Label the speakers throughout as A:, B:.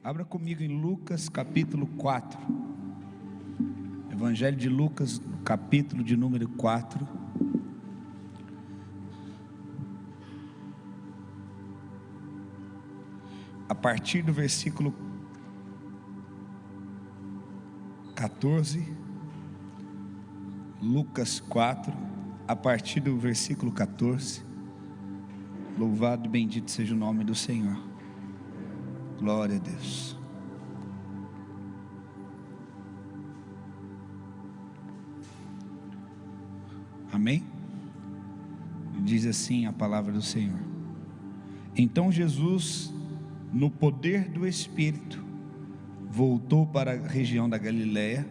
A: Abra comigo em Lucas capítulo 4. Evangelho de Lucas, capítulo de número 4. A partir do versículo 14. Lucas 4, a partir do versículo 14. Louvado e bendito seja o nome do Senhor. Glória a Deus. Amém? Diz assim a palavra do Senhor. Então Jesus, no poder do Espírito, voltou para a região da Galileia,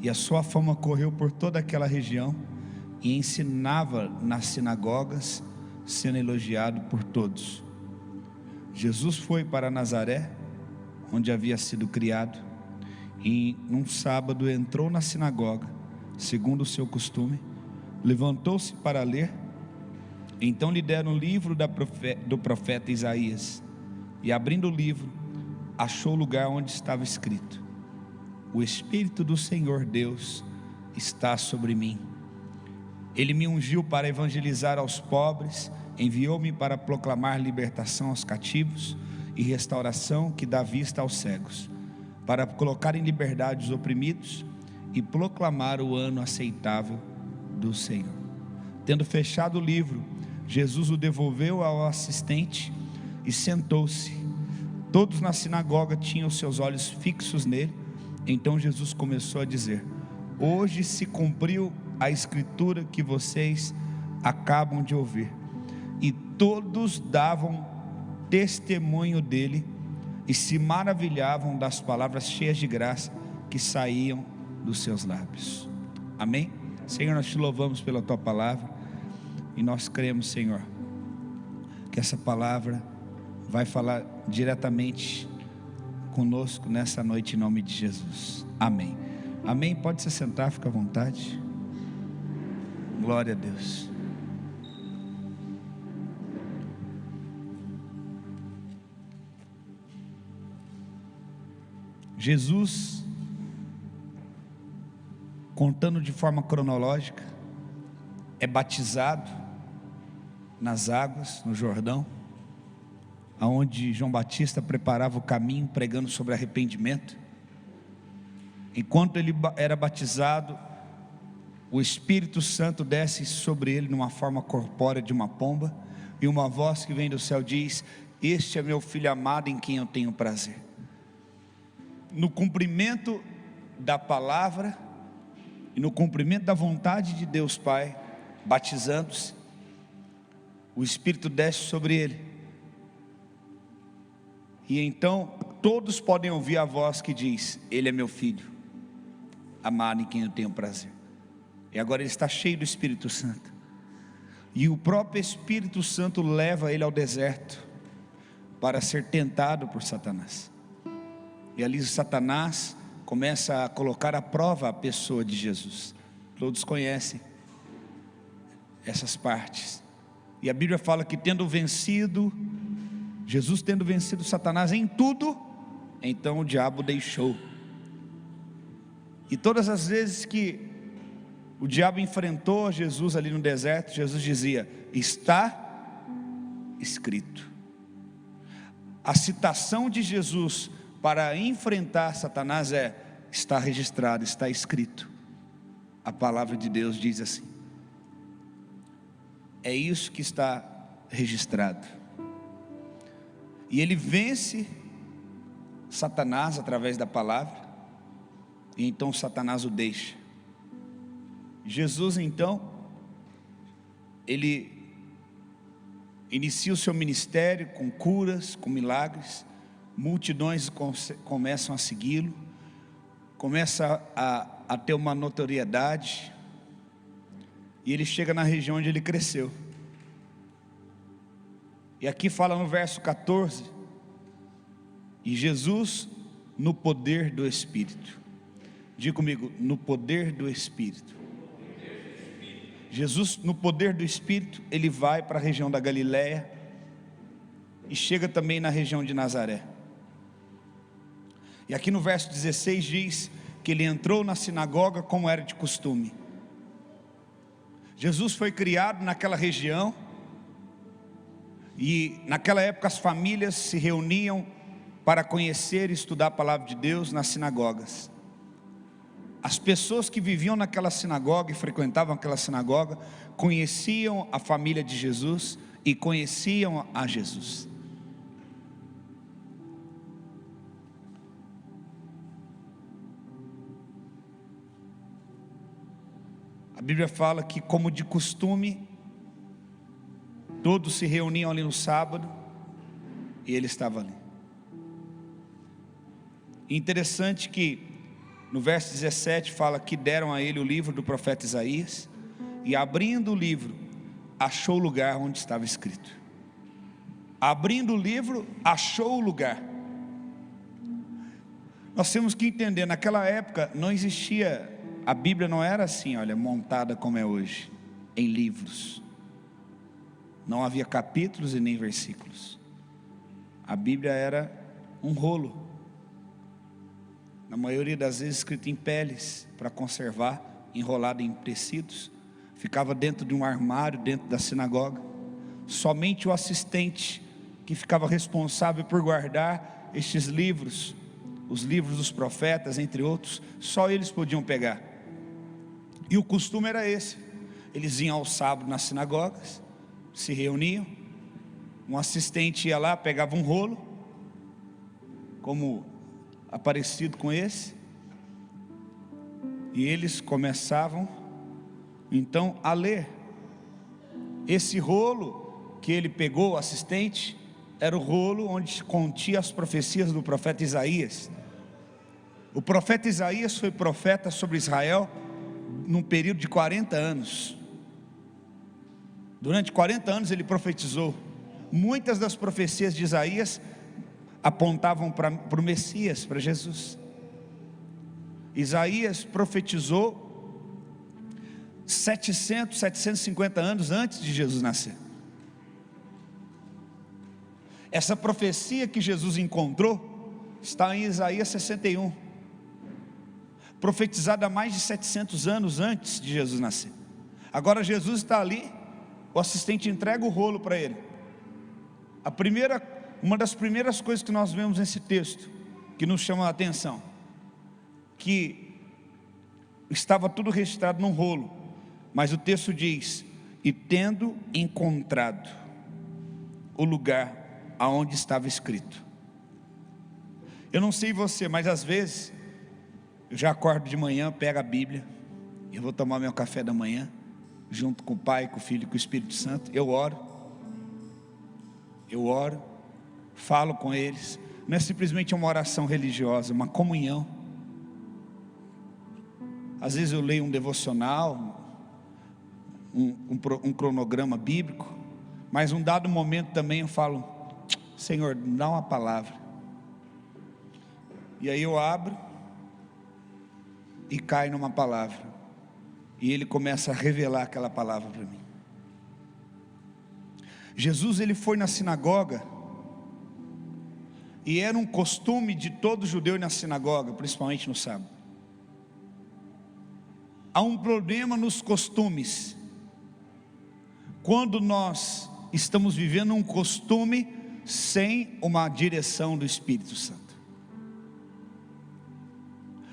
A: e a sua fama correu por toda aquela região, e ensinava nas sinagogas, sendo elogiado por todos. Jesus foi para Nazaré, onde havia sido criado, e num sábado entrou na sinagoga, segundo o seu costume, levantou-se para ler. Então lhe deram o livro do profeta Isaías, e abrindo o livro, achou o lugar onde estava escrito: o Espírito do Senhor Deus está sobre mim. Ele me ungiu para evangelizar aos pobres, enviou-me para proclamar libertação aos cativos e restauração que dá vista aos cegos, para colocar em liberdade os oprimidos e proclamar o ano aceitável do Senhor. Tendo fechado o livro, Jesus o devolveu ao assistente e sentou-se. Todos na sinagoga tinham seus olhos fixos nele. Então Jesus começou a dizer: hoje se cumpriu a escritura que vocês acabam de ouvir. E todos davam testemunho dele e se maravilhavam das palavras cheias de graça que saíam dos seus lábios. Amém? Senhor, nós te louvamos pela tua palavra, e nós cremos, Senhor, que essa palavra vai falar diretamente conosco nessa noite, em nome de Jesus. Amém. Amém. Pode se sentar, fica à vontade. Glória a Deus. Jesus, contando de forma cronológica, é batizado nas águas, no Jordão, aonde João Batista preparava o caminho, pregando sobre arrependimento. Enquanto ele era batizado, o Espírito Santo desce sobre ele numa forma corpórea de uma pomba, e uma voz que vem do céu diz: este é meu filho amado, em quem eu tenho prazer. No cumprimento da palavra e no cumprimento da vontade de Deus Pai, batizando-se, o Espírito desce sobre ele, e então todos podem ouvir a voz que diz: ele é meu filho amado, em quem eu tenho prazer. E agora ele está cheio do Espírito Santo, e o próprio Espírito Santo leva ele ao deserto para ser tentado por Satanás. E ali Satanás começa a colocar à prova a pessoa de Jesus. Todos conhecem essas partes. E a Bíblia fala que Jesus tendo vencido Satanás em tudo, então o diabo deixou. E todas as vezes que o diabo enfrentou Jesus ali no deserto, Jesus dizia: está escrito. A citação de Jesus para enfrentar Satanás é: está registrado, está escrito. A palavra de Deus diz assim. É isso que está registrado. E ele vence Satanás através da palavra, e então Satanás o deixa. Jesus então, ele inicia o seu ministério com curas, com milagres. Multidões começam a segui-lo, começa a ter uma notoriedade, e ele chega na região onde ele cresceu. E aqui fala no verso 14: e Jesus no poder do Espírito. Diga comigo: no poder do Espírito. Jesus, no poder do Espírito, ele vai para a região da Galileia, e chega também na região de Nazaré. E aqui no verso 16 diz que ele entrou na sinagoga como era de costume. Jesus foi criado naquela região, e naquela época as famílias se reuniam para conhecer e estudar a palavra de Deus nas sinagogas. As pessoas que viviam naquela sinagoga e frequentavam aquela sinagoga conheciam a família de Jesus e conheciam a Jesus. A Bíblia fala que, como de costume, todos se reuniam ali no sábado e ele estava ali. Interessante que no verso 17 fala que deram a ele o livro do profeta Isaías, e abrindo o livro, achou o lugar onde estava escrito. Abrindo o livro, achou o lugar. Nós temos que entender, naquela época não existia, a Bíblia não era assim, olha, montada como é hoje, em livros. Não havia capítulos e nem versículos. A Bíblia era um rolo, na maioria das vezes escrito em peles, para conservar, enrolado em tecidos. Ficava dentro de um armário, dentro da sinagoga. Somente o assistente, que ficava responsável por guardar estes livros, os livros dos profetas, entre outros, só eles podiam pegar. E o costume era esse: eles iam ao sábado nas sinagogas, se reuniam, um assistente ia lá, pegava um rolo, como parecido com esse, e eles começavam então a ler. Esse rolo que ele pegou, o assistente, era o rolo onde continha as profecias do profeta Isaías. O profeta Isaías foi profeta sobre Israel num período de 40 anos. Durante 40 anos ele profetizou. Muitas das profecias de Isaías apontavam para o Messias, para Jesus. Isaías profetizou 750 anos antes de Jesus nascer. Essa profecia que Jesus encontrou está em Isaías 61, profetizada há mais de 700 anos antes de Jesus nascer. Agora Jesus está ali, o assistente entrega o rolo para ele. Uma das primeiras coisas que nós vemos nesse texto, que nos chama a atenção, que estava tudo registrado num rolo, mas o texto diz: e tendo encontrado o lugar aonde estava escrito. Eu não sei você, mas às vezes eu já acordo de manhã, pego a Bíblia, eu vou tomar meu café da manhã, junto com o Pai, com o Filho e com o Espírito Santo. Eu oro, falo com eles. Não é simplesmente uma oração religiosa, uma comunhão. Às vezes eu leio um devocional, um cronograma bíblico, mas um dado momento também eu falo: Senhor, dá uma palavra. E aí eu abro e caio numa palavra, e Ele começa a revelar aquela palavra para mim. Jesus, ele foi na sinagoga, e era um costume de todo judeu ir na sinagoga, principalmente no sábado. Há um problema nos costumes, quando nós estamos vivendo um costume sem uma direção do Espírito Santo.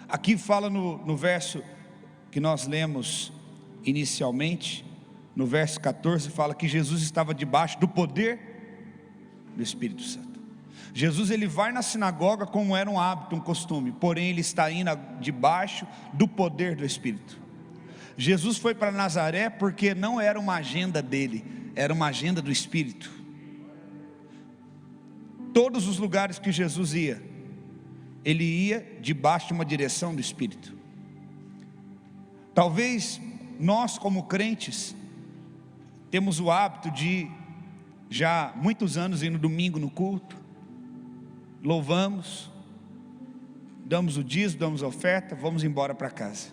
A: Aqui fala no verso que nós lemos inicialmente, no verso 14, fala que Jesus estava debaixo do poder do Espírito Santo. Jesus, ele vai na sinagoga como era um hábito, um costume, porém ele está indo debaixo do poder do Espírito. Jesus foi para Nazaré porque não era uma agenda dele, era uma agenda do Espírito. Todos os lugares que Jesus ia, ele ia debaixo de uma direção do Espírito. Talvez nós, como crentes, temos o hábito de, já há muitos anos, ir no domingo no culto, louvamos, damos o dízimo, damos a oferta, vamos embora para casa.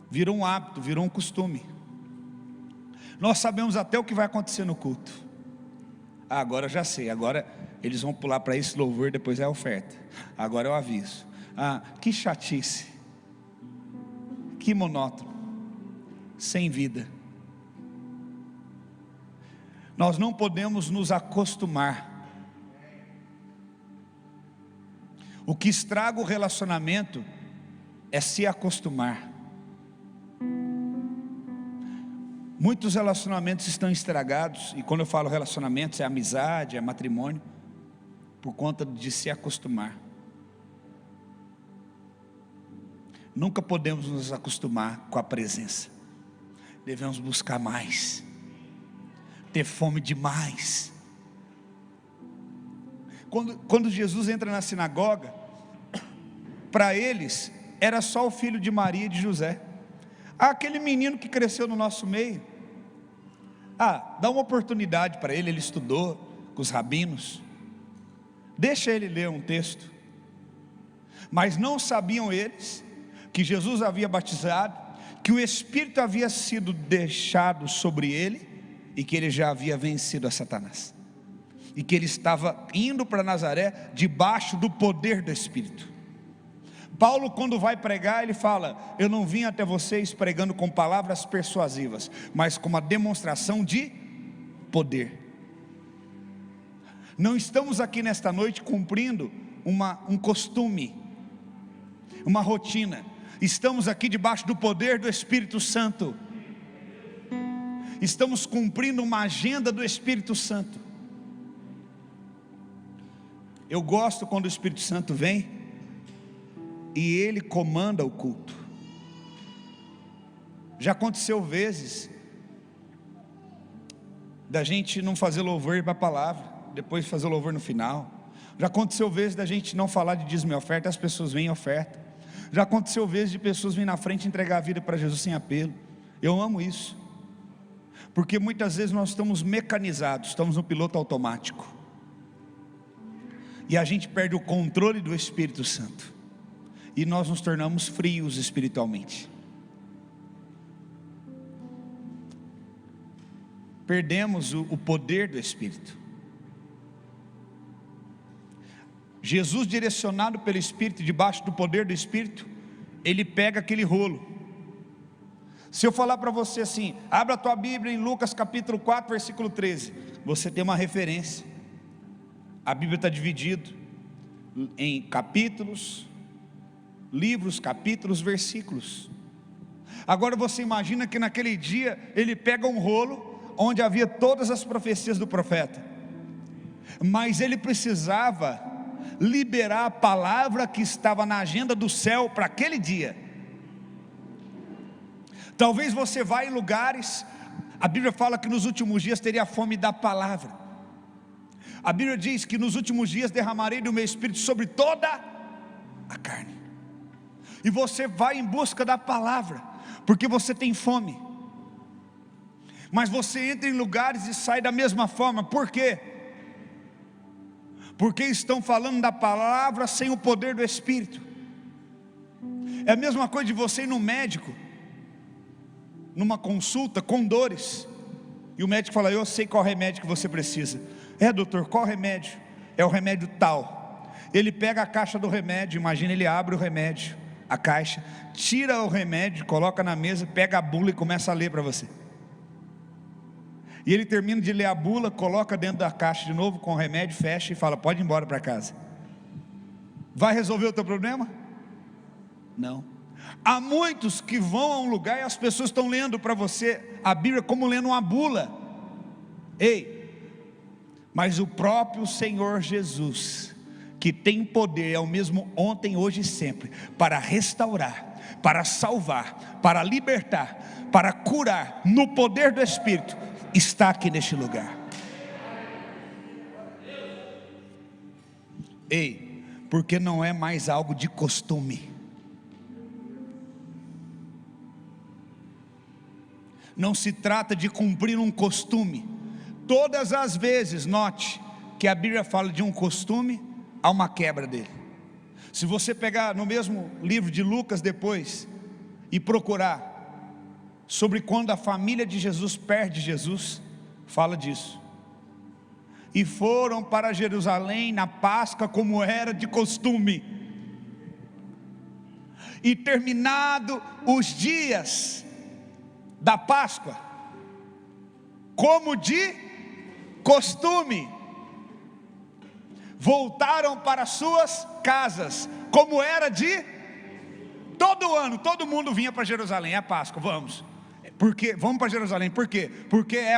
A: Virou um hábito, virou um costume. Nós sabemos até o que vai acontecer no culto. Agora eu já sei, agora Eles vão pular para esse louvor, depois é a oferta. Agora eu aviso. Que chatice, que monótono, sem vida. Nós não podemos nos acostumar. O que estraga o relacionamento é se acostumar. Muitos relacionamentos estão estragados, e quando eu falo relacionamentos, é amizade, é matrimônio, por conta de se acostumar. Nunca podemos nos acostumar com a presença. Devemos buscar mais, ter fome de mais. Quando Jesus entra na sinagoga, para eles era só o filho de Maria e de José. Aquele menino que cresceu no nosso meio, dá uma oportunidade para ele. Ele estudou com os rabinos, deixa ele ler um texto. Mas não sabiam eles que Jesus havia batizado, que o Espírito havia sido deixado sobre ele, e que ele já havia vencido a Satanás, e que ele estava indo para Nazaré debaixo do poder do Espírito. Paulo, quando vai pregar, ele fala: eu não vim até vocês pregando com palavras persuasivas, mas com uma demonstração de poder. Não estamos aqui nesta noite cumprindo um costume, uma rotina. Estamos aqui debaixo do poder do Espírito Santo. Estamos cumprindo uma agenda do Espírito Santo. Eu gosto quando o Espírito Santo vem e ele comanda o culto. Já aconteceu vezes da gente não fazer louvor para a palavra, depois fazer louvor no final. Já aconteceu vezes da gente não falar de dízimo e oferta, as pessoas vêm em oferta. Já aconteceu vezes de pessoas virem na frente e entregar a vida para Jesus sem apelo. Eu amo isso, porque muitas vezes nós estamos mecanizados, estamos no piloto automático, e a gente perde o controle do Espírito Santo, e nós nos tornamos frios espiritualmente. Perdemos o poder do Espírito. Jesus, direcionado pelo Espírito, debaixo do poder do Espírito, ele pega aquele rolo. Se eu falar para você assim: abra a tua Bíblia em Lucas capítulo 4, versículo 13, você tem uma referência. A Bíblia está dividida em capítulos, livros, capítulos, versículos. Agora você imagina que naquele dia ele pega um rolo onde havia todas as profecias do profeta, mas ele precisava liberar a palavra que estava na agenda do céu para aquele dia. Talvez você vá em lugares, a Bíblia fala que nos últimos dias teria fome da palavra. A Bíblia diz que nos últimos dias derramarei do meu Espírito sobre toda a carne. E você vai em busca da palavra, porque você tem fome. Mas você entra em lugares e sai da mesma forma. Por quê? Porque estão falando da palavra sem o poder do Espírito. É a mesma coisa de você ir no médico, numa consulta com dores, e o médico fala: eu sei qual remédio que você precisa. Doutor, qual remédio? É o remédio tal. Ele pega a caixa do remédio, imagina, ele abre o remédio, a caixa, tira o remédio, coloca na mesa, pega a bula e começa a ler para você. E ele termina de ler a bula, coloca dentro da caixa de novo com o remédio, fecha e fala: pode ir embora para casa. Vai resolver o teu problema? Não. Há muitos que vão a um lugar e as pessoas estão lendo para você a Bíblia como lendo uma bula. Mas o próprio Senhor Jesus, que tem poder, é o mesmo ontem, hoje e sempre, para restaurar, para salvar, para libertar, para curar, no poder do Espírito, está aqui neste lugar. Porque não é mais algo de costume. Não se trata de cumprir um costume. Todas as vezes, note que a Bíblia fala de um costume, há uma quebra dele. Se você pegar no mesmo livro de Lucas depois e procurar sobre quando a família de Jesus perde Jesus, fala disso. e foram para Jerusalém na Páscoa, como era de costume. E terminado os dias da Páscoa, como de costume, voltaram para suas casas, como era de todo ano. Todo mundo vinha para Jerusalém, é a Páscoa, vamos para Jerusalém, por quê? Porque é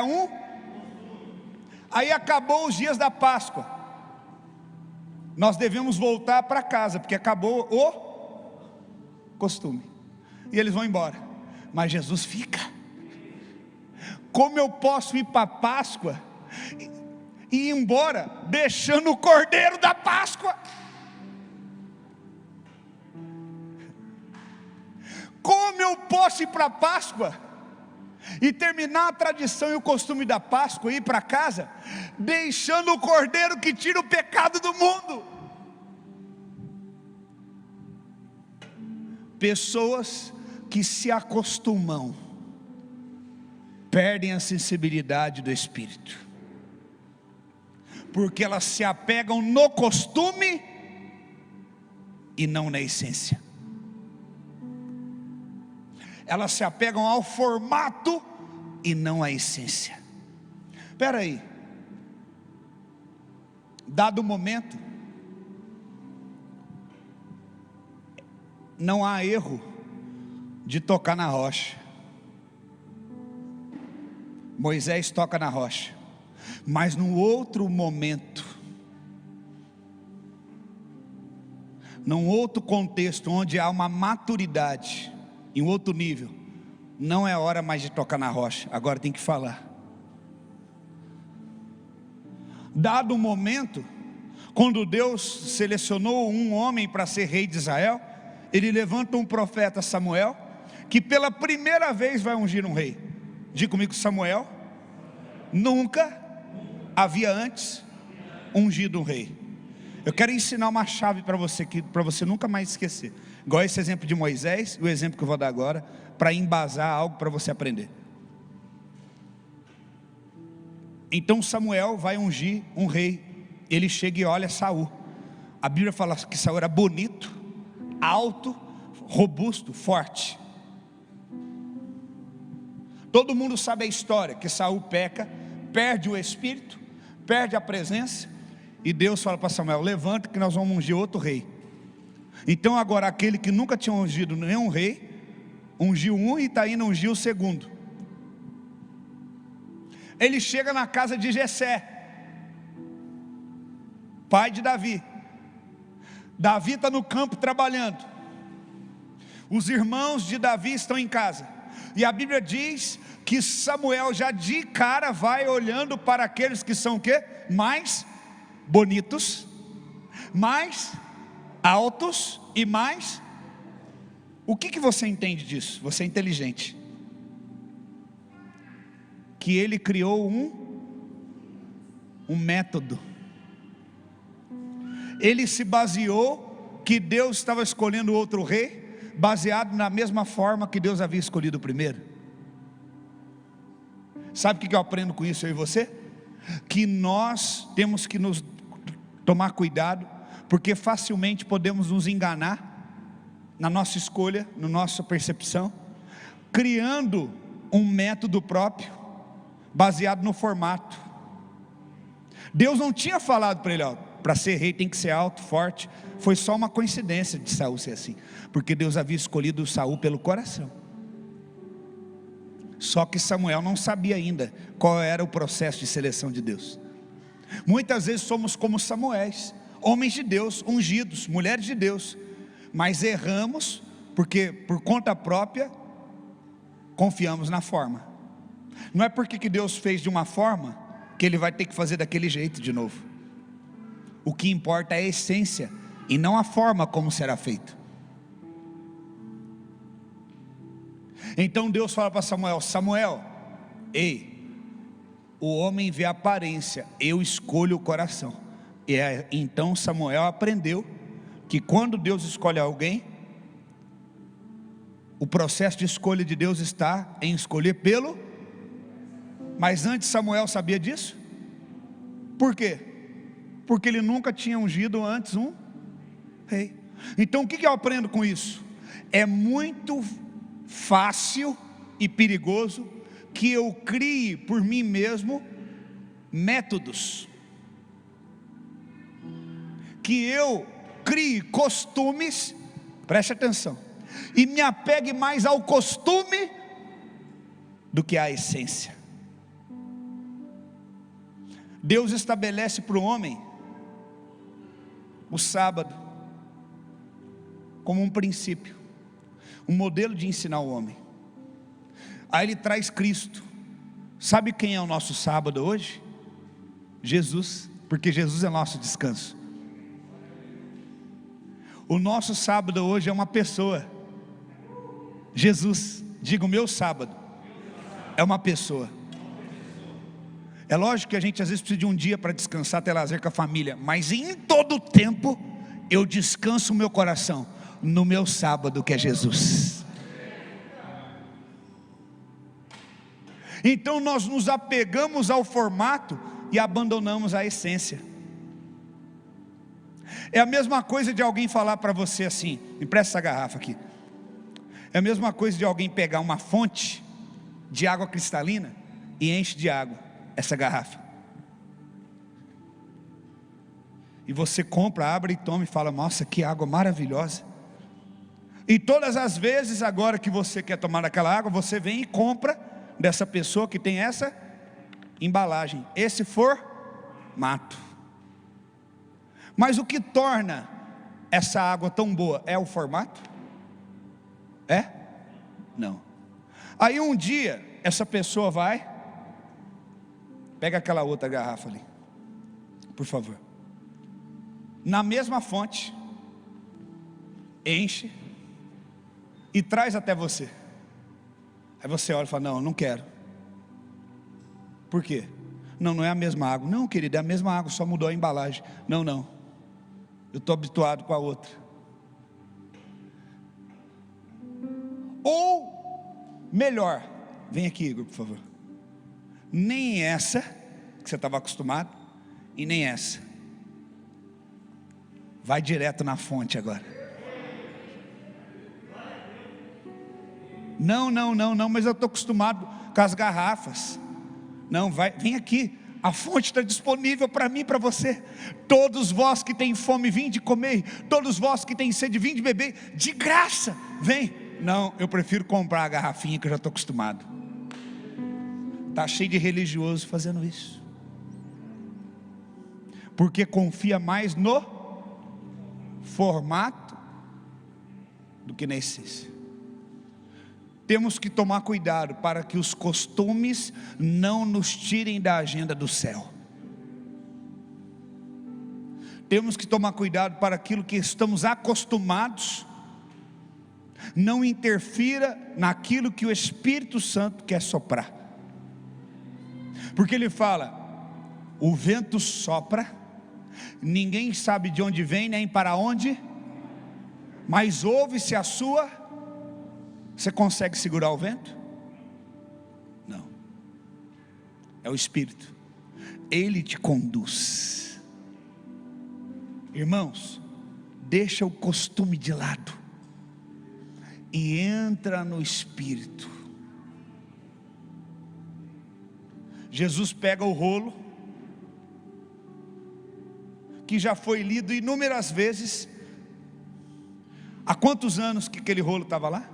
A: aí acabou os dias da Páscoa, nós devemos voltar para casa, porque acabou o costume, e eles vão embora, mas Jesus fica. Como eu posso ir para a Páscoa e ir embora deixando o cordeiro da Páscoa? Como eu posso ir para a Páscoa e terminar a tradição e o costume da Páscoa e ir para casa deixando o cordeiro que tira o pecado do mundo? Pessoas que se acostumam perdem a sensibilidade do Espírito, porque elas se apegam no costume e não na essência. Elas se apegam ao formato e não à essência. Espera aí, dado o momento, não há erro de tocar na rocha. Moisés toca na rocha, mas num outro momento, num outro contexto, onde há uma maturidade, em outro nível, não é hora mais de tocar na rocha, agora tem que falar. Dado o momento, quando Deus selecionou um homem para ser rei de Israel, Ele levanta um profeta, Samuel, que pela primeira vez vai ungir um rei. Diga comigo, Samuel nunca havia antes ungido um rei. Eu quero ensinar uma chave para você, para você nunca mais esquecer, igual esse exemplo de Moisés, o exemplo que eu vou dar agora, para embasar algo para você aprender. Então Samuel vai ungir um rei. Ele chega e olha Saul. A Bíblia fala que Saul era bonito, alto, robusto, forte. Todo mundo sabe a história, que Saul peca, perde o espírito, perde a presença, e Deus fala para Samuel: levanta que nós vamos ungir outro rei. Então agora aquele que nunca tinha ungido nenhum rei, ungiu um e está indo ungir o segundo. Ele chega na casa de Jessé, pai de Davi. Davi está no campo trabalhando, os irmãos de Davi estão em casa, e a Bíblia diz que Samuel já de cara vai olhando para aqueles que são o quê? Mais bonitos, mais altos e mais... O que você entende disso? Você é inteligente. Que ele criou um método. Ele se baseou que Deus estava escolhendo outro rei, baseado na mesma forma que Deus havia escolhido o primeiro. Sabe o que eu aprendo com isso, eu e você? Que nós temos que nos tomar cuidado, porque facilmente podemos nos enganar na nossa escolha, na nossa percepção, criando um método próprio, baseado no formato. Deus não tinha falado para ele: ó, para ser rei tem que ser alto, forte. Foi só uma coincidência de Saul ser assim, porque Deus havia escolhido Saul pelo coração. Só que Samuel não sabia ainda qual era o processo de seleção de Deus. Muitas vezes somos como Samuéis, homens de Deus, ungidos, mulheres de Deus, mas erramos porque por conta própria confiamos na forma. Não é porque que Deus fez de uma forma que Ele vai ter que fazer daquele jeito de novo. O que importa é a essência e não a forma como será feito. Então Deus fala para Samuel: Samuel, ei, o homem vê a aparência, eu escolho o coração. Então Samuel aprendeu que quando Deus escolhe alguém, o processo de escolha de Deus está em escolher pelo... Mas antes Samuel sabia disso? Por quê? Porque ele nunca tinha ungido antes um rei. Então o que eu aprendo com isso? É muito fácil e perigoso que eu crie por mim mesmo métodos, que eu crie costumes, preste atenção, e me apegue mais ao costume do que à essência. Deus estabelece para o homem o sábado como um princípio, um modelo de ensinar o homem. Aí ele traz Cristo. Sabe quem é o nosso sábado hoje? Jesus, porque Jesus é nosso descanso. O nosso sábado hoje é uma pessoa, Jesus. Diga, o meu sábado é uma pessoa. É lógico que a gente às vezes precisa de um dia para descansar, ter lazer com a família, mas em todo tempo eu descanso o meu coração no meu sábado, que é Jesus. Então nós nos apegamos ao formato e abandonamos a essência. É a mesma coisa de alguém falar para você assim: me presta essa garrafa aqui. É a mesma coisa de alguém pegar uma fonte de água cristalina e enche de água essa garrafa, e você compra, abre e toma e fala: nossa, que água maravilhosa. E todas as vezes agora que você quer tomar aquela água, você vem e compra dessa pessoa que tem essa embalagem, esse formato. Mas o que torna essa água tão boa é o formato? É? Não. Aí um dia essa pessoa vai, pega aquela outra garrafa ali, por favor, na mesma fonte, enche e traz até você. Aí você olha e fala: não, não quero. Por quê? Não, não é a mesma água. Não, querido, é a mesma água, só mudou a embalagem. Não, não, eu estou habituado com a outra. Ou melhor, vem aqui, Igor, por favor. Nem essa que você estava acostumado, e nem essa. Vai direto na fonte agora. Não, mas eu estou acostumado com as garrafas. Não, vem aqui. A fonte está disponível para mim e para você. Todos vós que têm fome, vinde comer. Todos vós que têm sede, vinde beber. De graça, vem. Não, eu prefiro comprar a garrafinha que eu já estou acostumado. Está cheio de religioso fazendo isso, porque confia mais no formato do que na essência. Temos que tomar cuidado para que os costumes não nos tirem da agenda do céu. Temos que tomar cuidado para aquilo que estamos acostumados não interfira naquilo que o Espírito Santo quer soprar. Porque ele fala: o vento sopra, ninguém sabe de onde vem nem para onde, mas ouve-se a sua. Você consegue segurar o vento? Não. É o Espírito, ele te conduz. Irmãos, deixa o costume de lado e entra no Espírito. Jesus pega o rolo, que já foi lido inúmeras vezes. Há quantos anos que aquele rolo estava lá?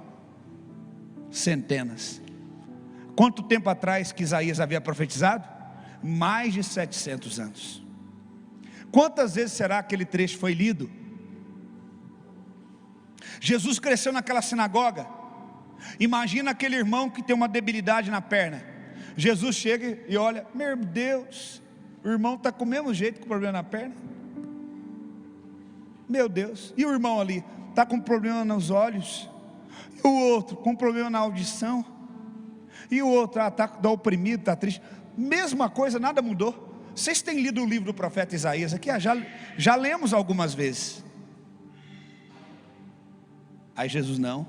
A: Centenas. Quanto tempo atrás que Isaías havia profetizado? Mais de 700 anos. Quantas vezes será aquele trecho foi lido? Jesus cresceu naquela sinagoga. Imagina aquele irmão que tem uma debilidade na perna. Jesus chega e olha: meu Deus, o irmão está com o mesmo jeito, com problema na perna. Meu Deus. E o irmão ali está com problema nos olhos, e o outro com problema na audição, e o outro está oprimido, está triste. Mesma coisa, nada mudou. Vocês têm lido o livro do profeta Isaías aqui? Já lemos algumas vezes. Aí Jesus não,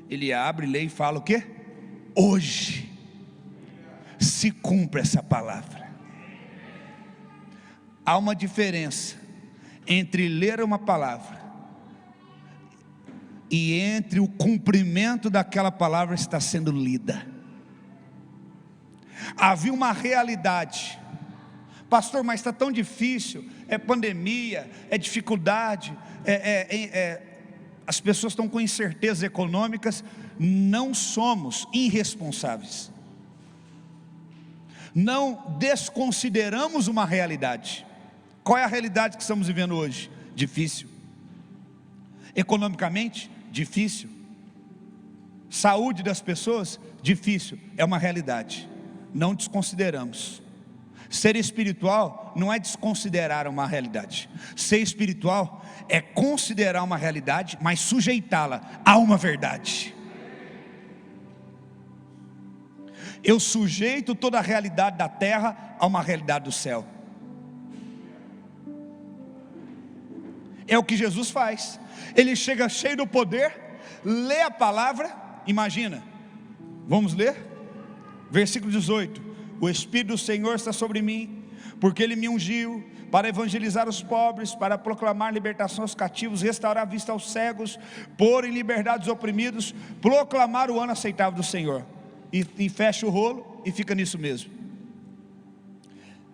A: ele abre, lê e fala o quê? Hoje se cumpre essa palavra. Há uma diferença entre ler uma palavra e entre o cumprimento daquela palavra estar sendo lida. Havia uma realidade. Pastor, mas está tão difícil, é pandemia, é dificuldade, as pessoas estão com incertezas econômicas. Não somos irresponsáveis, não desconsideramos uma realidade. Qual é a realidade que estamos vivendo hoje? Difícil. Economicamente, difícil. Saúde das pessoas, difícil. É uma realidade, não desconsideramos. Ser espiritual não é desconsiderar uma realidade. Ser espiritual é considerar uma realidade, mas sujeitá-la a uma verdade. Eu sujeito toda a realidade da terra a uma realidade do céu. É o que Jesus faz. Ele chega cheio do poder, lê a palavra. Imagina, vamos ler? Versículo 18: o Espírito do Senhor está sobre mim, porque Ele me ungiu para evangelizar os pobres, para proclamar libertação aos cativos, restaurar a vista aos cegos, pôr em liberdade os oprimidos, proclamar o ano aceitável do Senhor. E fecha o rolo e fica nisso mesmo.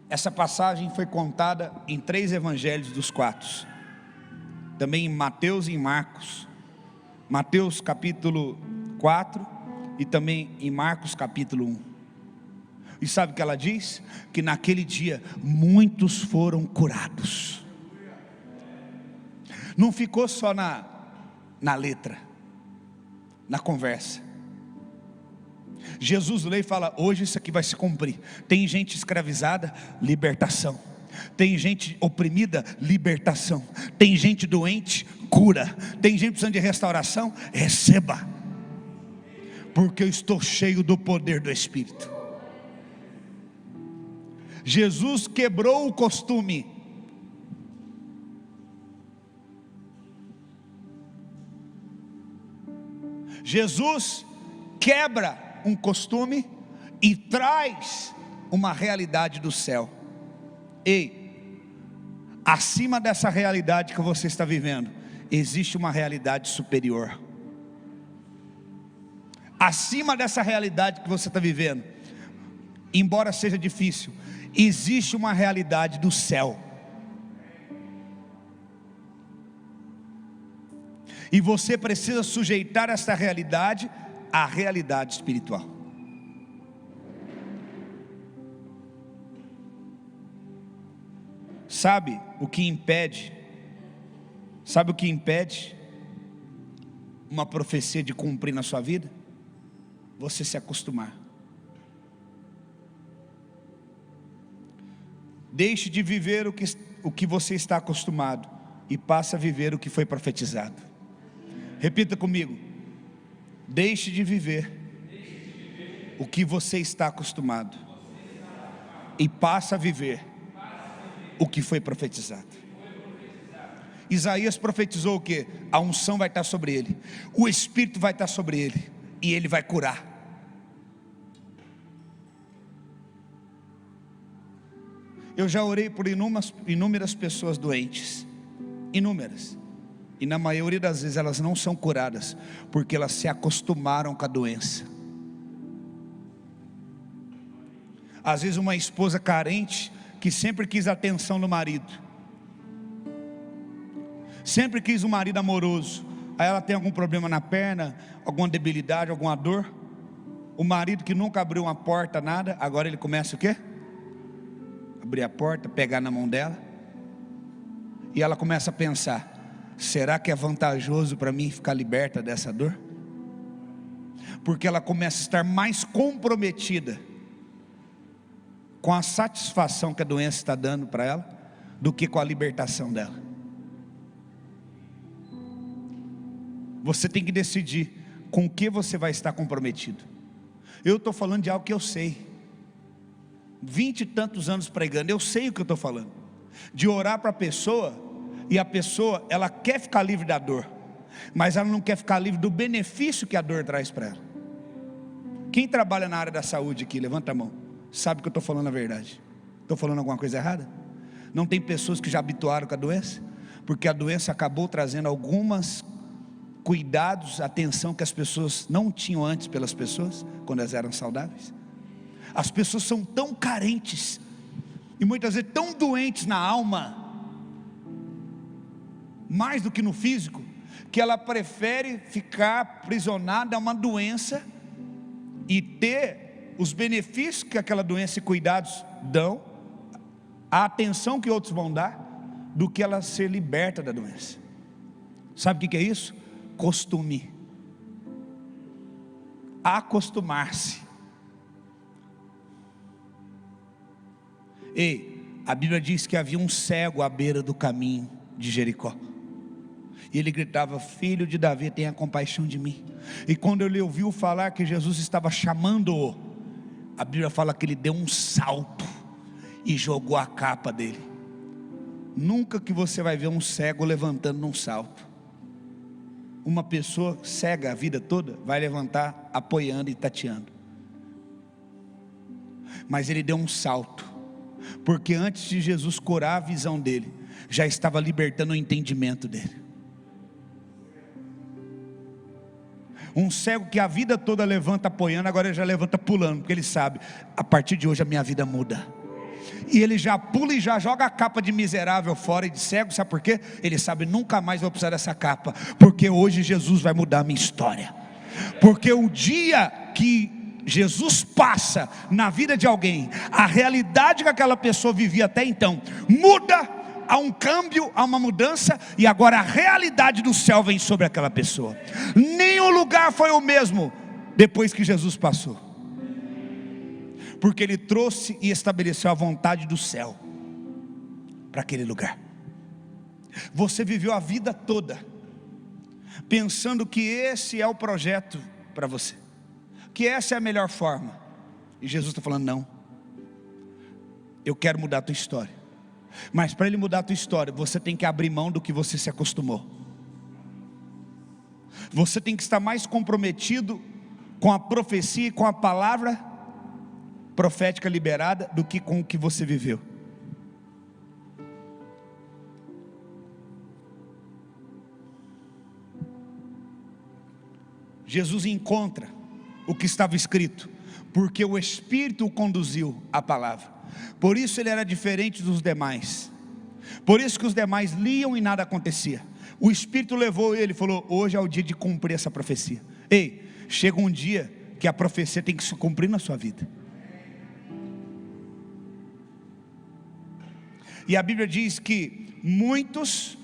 A: Essa passagem foi contada em 3 evangelhos dos 4, também em Mateus e em Marcos. Mateus capítulo 4 e também em Marcos capítulo 1. E sabe o que ela diz? Que naquele dia muitos foram curados. Não ficou só na letra, na conversa. Jesus lê e fala: hoje isso aqui vai se cumprir. Tem gente escravizada, libertação. Tem gente oprimida, libertação. Tem gente doente, cura. Tem gente precisando de restauração, receba. Porque eu estou cheio do poder do Espírito. Jesus quebrou o costume. Jesus quebra um costume e traz uma realidade do céu. Ei, acima dessa realidade que você está vivendo, existe uma realidade superior. Acima dessa realidade que você está vivendo, embora seja difícil, existe uma realidade do céu. E você precisa sujeitar essa realidade à realidade espiritual. Sabe o que impede? Sabe o que impede uma profecia de cumprir na sua vida? Você se acostumar. Deixe de viver o que você está acostumado e passe a viver o que foi profetizado. Repita comigo: deixe de viver o que você está acostumado e passe a viver o que foi profetizado. Isaías profetizou o que? A unção vai estar sobre ele, o Espírito vai estar sobre ele, e ele vai curar. Eu já orei por inúmeras pessoas doentes, inúmeras, e na maioria das vezes elas não são curadas, porque elas se acostumaram com a doença. Às vezes uma esposa carente, que sempre quis a atenção do marido, sempre quis um marido amoroso, aí ela tem algum problema na perna, alguma debilidade, alguma dor. O marido que nunca abriu uma porta, nada, agora ele começa o quê? Abrir a porta, pegar na mão dela, e ela começa a pensar: será que é vantajoso para mim ficar liberta dessa dor? Porque ela começa a estar mais comprometida com a satisfação que a doença está dando para ela, do que com a libertação dela. Você tem que decidir com o que você vai estar comprometido. Eu estou falando de algo que eu sei, 20 e tantos anos pregando, eu sei o que eu estou falando, de orar para a pessoa, e a pessoa, ela quer ficar livre da dor, mas ela não quer ficar livre do benefício que a dor traz para ela. Quem trabalha na área da saúde aqui, levanta a mão, sabe que eu estou falando a verdade. Estou falando alguma coisa errada? Não tem pessoas que já habituaram com a doença? Porque a doença acabou trazendo alguns cuidados, atenção que as pessoas não tinham antes pelas pessoas, quando elas eram saudáveis. As pessoas são tão carentes, e muitas vezes tão doentes na alma, mais do que no físico, que ela prefere ficar aprisionada a uma doença, e ter os benefícios que aquela doença e cuidados dão, a atenção que outros vão dar, do que ela ser liberta da doença. Sabe o que é isso? Costume. Acostumar-se. Ei, a Bíblia diz que havia um cego à beira do caminho de Jericó, e ele gritava: filho de Davi, tenha compaixão de mim. E quando ele ouviu falar que Jesus estava chamando-o, a Bíblia fala que ele deu um salto e jogou a capa dele. Nunca que você vai ver um cego levantando num salto. Uma pessoa cega a vida toda vai levantar apoiando e tateando. Mas ele deu um salto, porque antes de Jesus curar a visão dele, já estava libertando o entendimento dele. Um cego que a vida toda levanta apoiando, agora ele já levanta pulando, porque ele sabe: a partir de hoje a minha vida muda. E ele já pula e já joga a capa de miserável fora e de cego. Sabe por quê? Ele sabe: nunca mais vou precisar dessa capa, porque hoje Jesus vai mudar a minha história. Porque o dia que Jesus passa na vida de alguém, a realidade que aquela pessoa vivia até então muda. Há um câmbio, há uma mudança, e agora a realidade do céu vem sobre aquela pessoa. Nenhum lugar foi o mesmo depois que Jesus passou, porque ele trouxe e estabeleceu a vontade do céu para aquele lugar. Você viveu a vida toda pensando que esse é o projeto para você, que essa é a melhor forma, e Jesus está falando: não, eu quero mudar a tua história. Mas para ele mudar a tua história, você tem que abrir mão do que você se acostumou. Você tem que estar mais comprometido com a profecia e com a palavra profética liberada do que com o que você viveu. Jesus encontra o que estava escrito, porque o Espírito o conduziu à palavra. Por isso ele era diferente dos demais. Por isso que os demais liam e nada acontecia. O Espírito levou ele e falou: hoje é o dia de cumprir essa profecia. Ei, chega um dia que a profecia tem que se cumprir na sua vida. E a Bíblia diz que muitos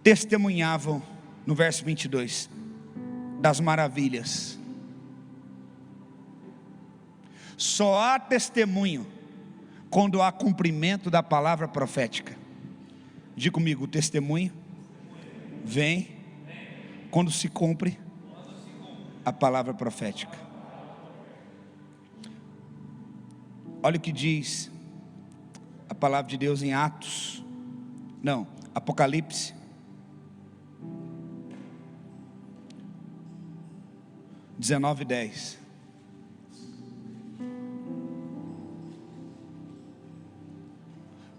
A: testemunhavam, no verso 22, das maravilhas. Só há testemunho quando há cumprimento da palavra profética. Diga comigo: o testemunho vem quando se cumpre a palavra profética. Olha o que diz a palavra de Deus em Apocalipse 19:10.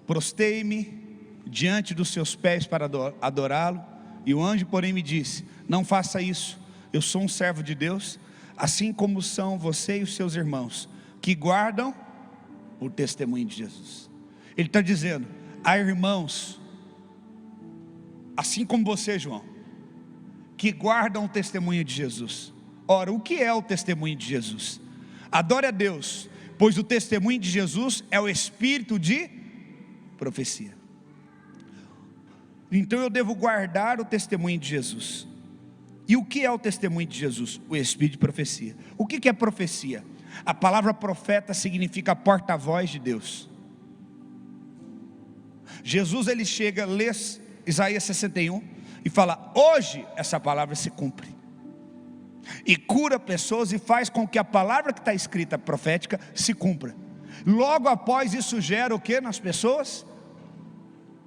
A: Prostei-me diante dos seus pés para adorá-lo, e o anjo porém me disse: não faça isso, eu sou um servo de Deus, assim como são você e os seus irmãos, que guardam o testemunho de Jesus. Ele está dizendo: há irmãos, assim como você, João, que guardam o testemunho de Jesus. Ora, o que é o testemunho de Jesus? Adore a Deus, pois o testemunho de Jesus é o espírito de profecia. Então eu devo guardar o testemunho de Jesus. E o que é o testemunho de Jesus? O espírito de profecia. O que é profecia? A palavra profeta significa porta-voz de Deus. Jesus, ele chega, lê Isaías 61 e fala: hoje essa palavra se cumpre, e cura pessoas e faz com que a palavra que está escrita profética se cumpra. Logo após isso gera o que nas pessoas?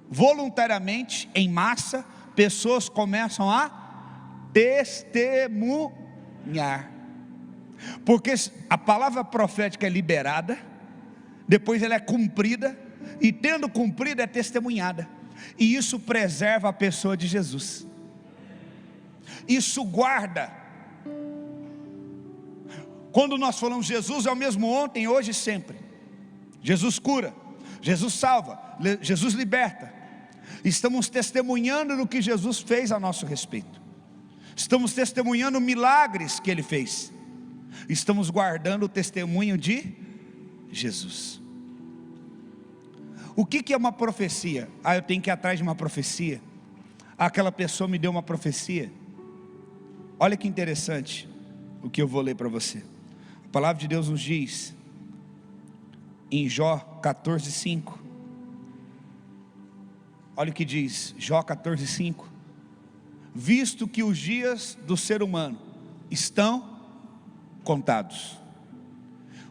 A: Voluntariamente, em massa, pessoas começam a testemunhar, porque a palavra profética é liberada, depois ela é cumprida, e tendo cumprido é testemunhada, e isso preserva a pessoa de Jesus, isso guarda. Quando nós falamos Jesus é o mesmo ontem, hoje e sempre. Jesus cura, Jesus salva, Jesus liberta. Estamos testemunhando no que Jesus fez a nosso respeito, estamos testemunhando milagres que Ele fez, estamos guardando o testemunho de Jesus. O que é uma profecia? Eu tenho que ir atrás de uma profecia. Aquela pessoa me deu uma profecia. Olha que interessante o que eu vou ler para você. A palavra de Deus nos diz em Jó 14:5. Olha o que diz Jó 14:5. Visto que os dias do ser humano estão contados,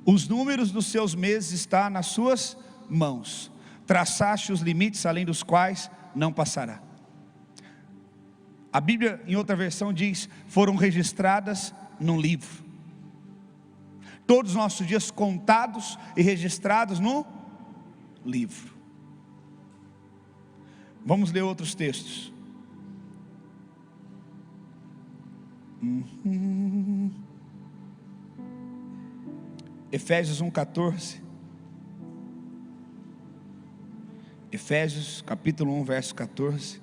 A: os números dos seus meses estão nas suas mãos, traçaste os limites além dos quais não passará. A Bíblia em outra versão diz, foram registradas num livro. Todos os nossos dias contados e registrados no livro. Vamos ler outros textos. Efésios 1:14. Efésios capítulo 1, verso 14.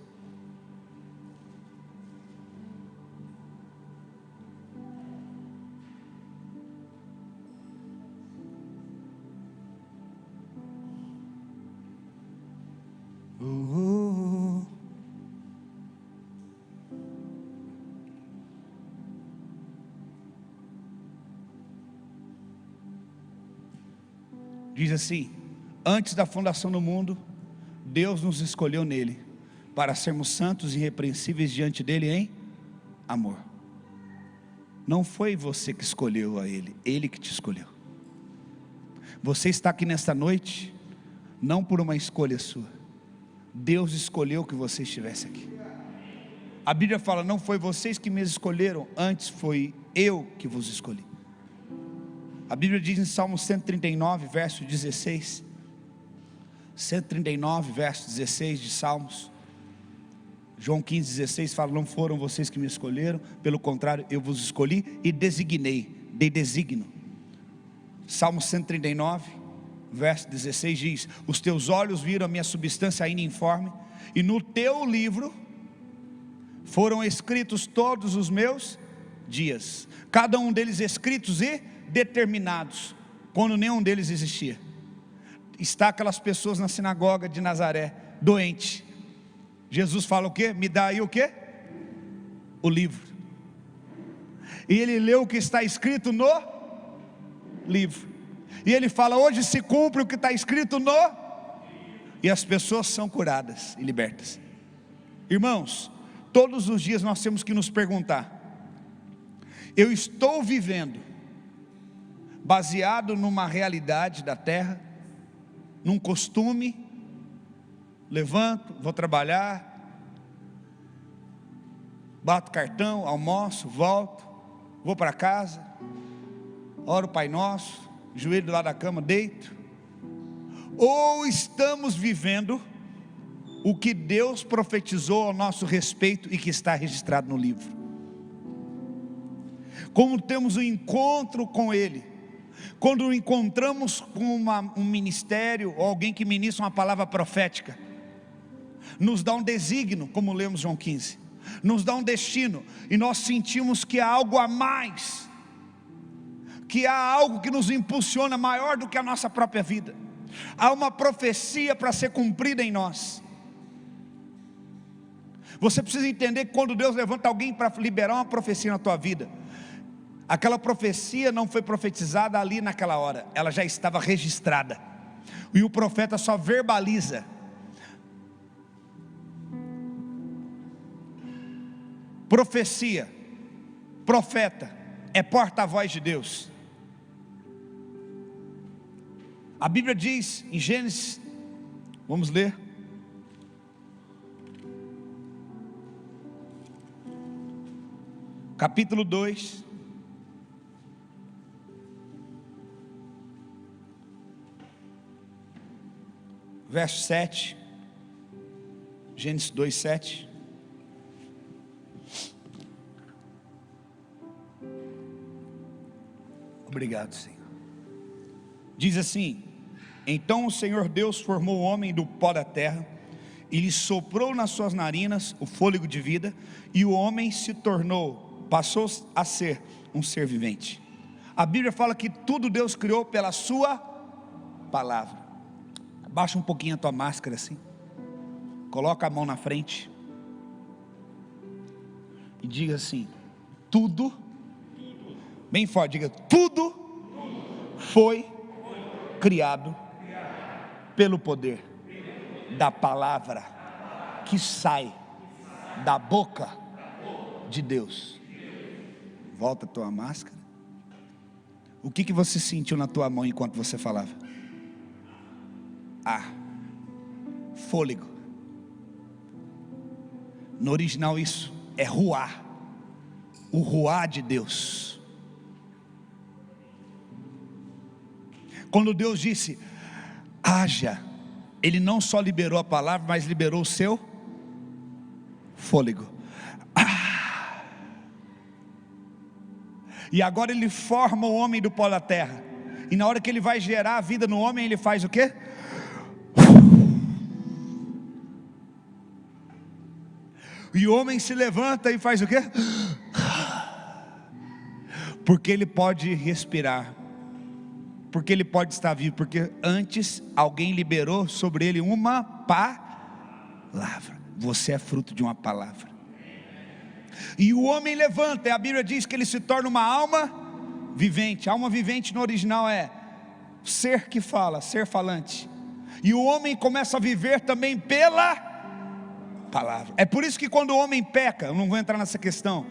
A: Diz assim: antes da fundação do mundo, Deus nos escolheu nele, para sermos santos e irrepreensíveis diante dele em amor. Não foi você que escolheu a ele, ele que te escolheu. Você está aqui nesta noite, não por uma escolha sua, Deus escolheu que você estivesse aqui. A Bíblia fala, não foi vocês que me escolheram, antes foi eu que vos escolhi. A Bíblia diz em Salmo 139, verso 16, 139, verso 16 de Salmos, João 15:16 fala, não foram vocês que me escolheram, pelo contrário, eu vos escolhi e designei, dei designo. Salmo 139, verso 16 diz, os teus olhos viram a minha substância ainda informe, e no teu livro foram escritos todos os meus dias, cada um deles escritos e determinados, quando nenhum deles existia. Está aquelas pessoas na sinagoga de Nazaré, doente. Jesus fala o quê? Me dá aí o quê? O livro. E ele leu o que está escrito no livro. E ele fala, hoje se cumpre o que está escrito no... E as pessoas são curadas e libertas. Irmãos, todos os dias nós temos que nos perguntar, eu estou vivendo baseado numa realidade da terra, num costume, levanto, vou trabalhar, bato cartão, almoço, volto, vou para casa, oro o Pai Nosso, joelho do lado da cama, deito, ou estamos vivendo o que Deus profetizou ao nosso respeito e que está registrado no livro? Como temos um encontro com Ele, quando encontramos com um ministério, ou alguém que ministra uma palavra profética, nos dá um designo, como lemos João 15, nos dá um destino, e nós sentimos que há algo a mais, que há algo que nos impulsiona maior do que a nossa própria vida, há uma profecia para ser cumprida em nós. Você precisa entender que quando Deus levanta alguém para liberar uma profecia na tua vida, aquela profecia não foi profetizada ali naquela hora, ela já estava registrada, e o profeta só verbaliza. Profecia, profeta, é porta-voz de Deus. A Bíblia diz em Gênesis, vamos ler, capítulo 2, verso 7. Gênesis 2, 7. Obrigado, Senhor. Diz assim: então o Senhor Deus formou o homem do pó da terra, e lhe soprou nas suas narinas o fôlego de vida, e o homem passou a ser um ser vivente. A Bíblia fala que tudo Deus criou pela sua palavra. Abaixa um pouquinho a tua máscara assim, coloca a mão na frente e diga assim: tudo, bem forte, diga: tudo foi criado pelo poder da palavra que sai da boca de Deus. Volta a tua máscara. O que você sentiu na tua mão enquanto você falava? Fôlego. No original isso é ruá, o ruá de Deus. Quando Deus disse haja, Ele não só liberou a palavra, mas liberou o seu fôlego. E agora Ele forma o homem do pó da terra, e na hora que Ele vai gerar a vida no homem, Ele faz o quê? E o homem se levanta e faz o quê? Porque ele pode respirar, porque ele pode estar vivo, porque antes alguém liberou sobre ele uma palavra. Você é fruto de uma palavra. E o homem levanta, e a Bíblia diz que ele se torna uma alma vivente. Alma vivente no original é ser que fala, ser falante. E o homem começa a viver também pela palavra. É por isso que quando o homem peca, eu não vou entrar nessa questão,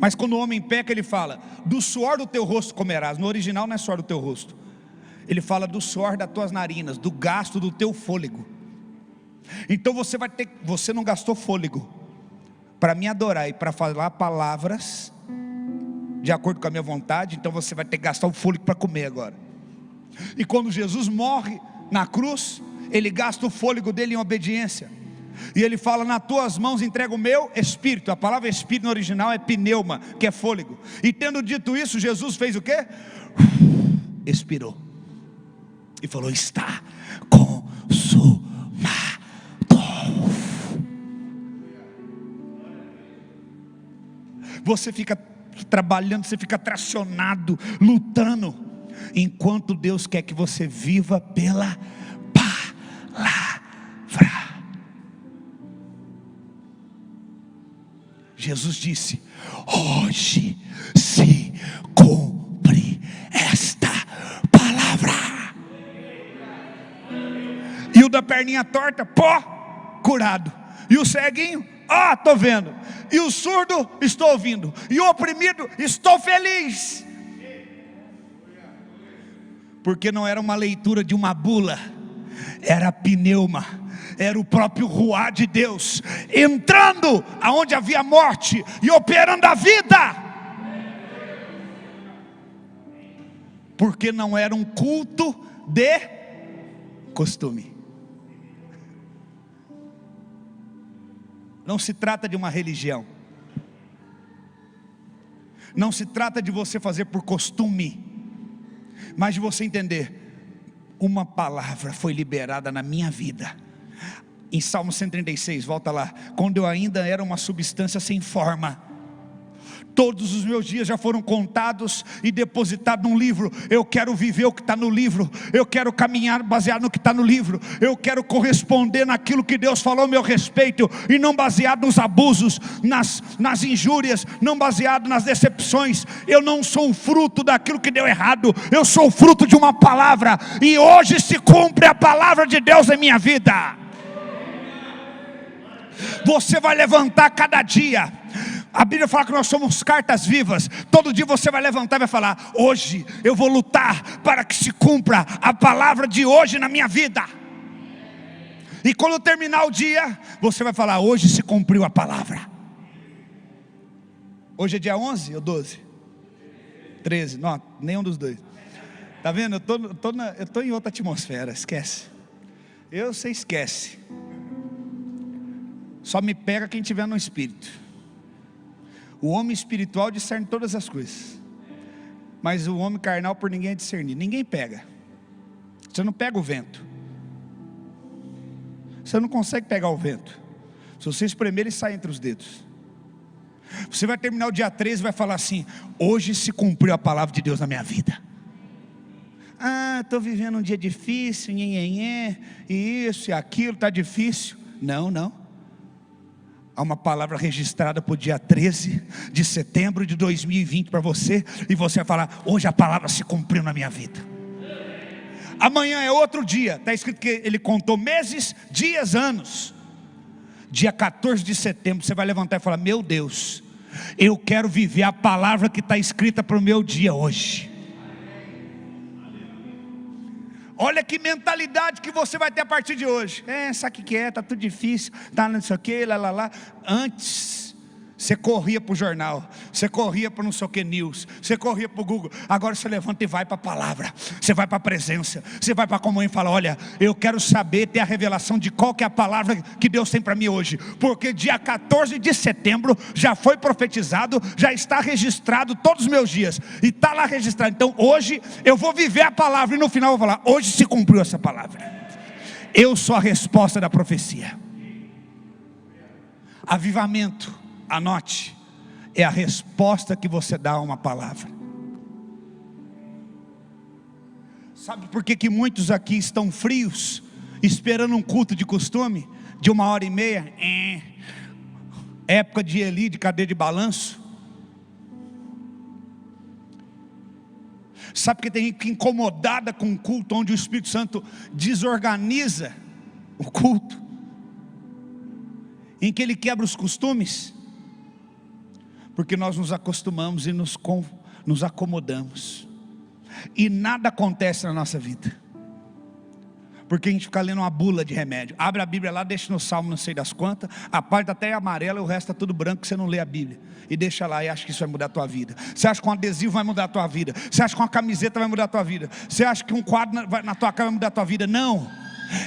A: mas quando o homem peca, ele fala: do suor do teu rosto comerás. No original não é suor do teu rosto, ele fala do suor das tuas narinas, do gasto do teu fôlego. Então você não gastou fôlego para me adorar e para falar palavras de acordo com a minha vontade, então você vai ter que gastar o fôlego para comer agora. E quando Jesus morre na cruz, ele gasta o fôlego dele em obediência, e ele fala: nas tuas mãos entrego o meu espírito. A palavra espírito no original é pneuma, que é fôlego. E tendo dito isso, Jesus fez o quê? Expirou e falou: está consumado. Você fica trabalhando, você fica tracionado, lutando, enquanto Deus quer que você viva pela palavra. Jesus disse: hoje se cumpre esta palavra. E o da perninha torta, curado. E o ceguinho, estou vendo. E o surdo, estou ouvindo. E o oprimido, estou feliz. Porque não era uma leitura de uma bula, era pneuma, era o próprio ruá de Deus entrando aonde havia morte e operando a vida. Porque não era um culto de costume. Não se trata de uma religião, não se trata de você fazer por costume, mas de você entender: uma palavra foi liberada na minha vida. Em Salmo 136, volta lá: quando eu ainda era uma substância sem forma, todos os meus dias já foram contados e depositados num livro. Eu quero viver o que está no livro, eu quero caminhar baseado no que está no livro, eu quero corresponder naquilo que Deus falou a meu respeito, e não baseado nos abusos, nas injúrias, não baseado nas decepções. Eu não sou o fruto daquilo que deu errado, eu sou o fruto de uma palavra, e hoje se cumpre a palavra de Deus em minha vida. Você vai levantar cada dia. A Bíblia fala que nós somos cartas vivas. Todo dia você vai levantar e vai falar: hoje eu vou lutar para que se cumpra a palavra de hoje na minha vida. E quando terminar o dia, você vai falar: hoje se cumpriu a palavra. Hoje é dia 11 ou 12? 13, não, nenhum dos dois. Está vendo? Eu estou em outra atmosfera, esquece. Você esquece. Só me pega quem tiver no espírito. O homem espiritual discerne todas as coisas, mas o homem carnal por ninguém é discernido. Ninguém pega. Você não pega o vento. Você não consegue pegar o vento. Se você espremer, ele sai entre os dedos. Você vai terminar o dia 13 e vai falar assim: hoje se cumpriu a palavra de Deus na minha vida. Estou vivendo um dia difícil, e isso e aquilo, está difícil. Não. Há uma palavra registrada para o dia 13 de setembro de 2020 para você, e você vai falar: hoje a palavra se cumpriu na minha vida. Amanhã é outro dia, está escrito que ele contou meses, dias, anos. Dia 14 de setembro você vai levantar e falar: meu Deus, eu quero viver a palavra que está escrita para o meu dia hoje. Olha que mentalidade que você vai ter a partir de hoje. Sabe o que é? Está tudo difícil, está não sei o que, lá. Antes você corria para o jornal, você corria para não sei o que news, você corria para o Google. Agora você levanta e vai para a palavra, você vai para a presença, você vai para a comunhão e fala: olha, eu quero saber, ter a revelação de qual que é a palavra que Deus tem para mim hoje, porque dia 14 de setembro já foi profetizado, já está registrado todos os meus dias, e está lá registrado. Então hoje eu vou viver a palavra, e no final eu vou falar: hoje se cumpriu essa palavra. Eu sou a resposta da profecia. Avivamento, anote, é a resposta que você dá a uma palavra. Sabe por que muitos aqui estão frios, esperando um culto de costume, de 1h30? Época de Eli, de cadeira de balanço. Sabe porque tem gente incomodada com um culto onde o Espírito Santo desorganiza o culto, em que ele quebra os costumes? Porque nós nos acostumamos e nos acomodamos, e nada acontece na nossa vida, porque a gente fica lendo uma bula de remédio. Abre a Bíblia lá, deixa no Salmo não sei das quantas, a parte até é amarela e o resto está tudo branco, você não lê a Bíblia, e deixa lá e acha que isso vai mudar a tua vida. Você acha que um adesivo vai mudar a tua vida? Você acha que uma camiseta vai mudar a tua vida? Você acha que um quadro na tua casa vai mudar a tua vida? Não.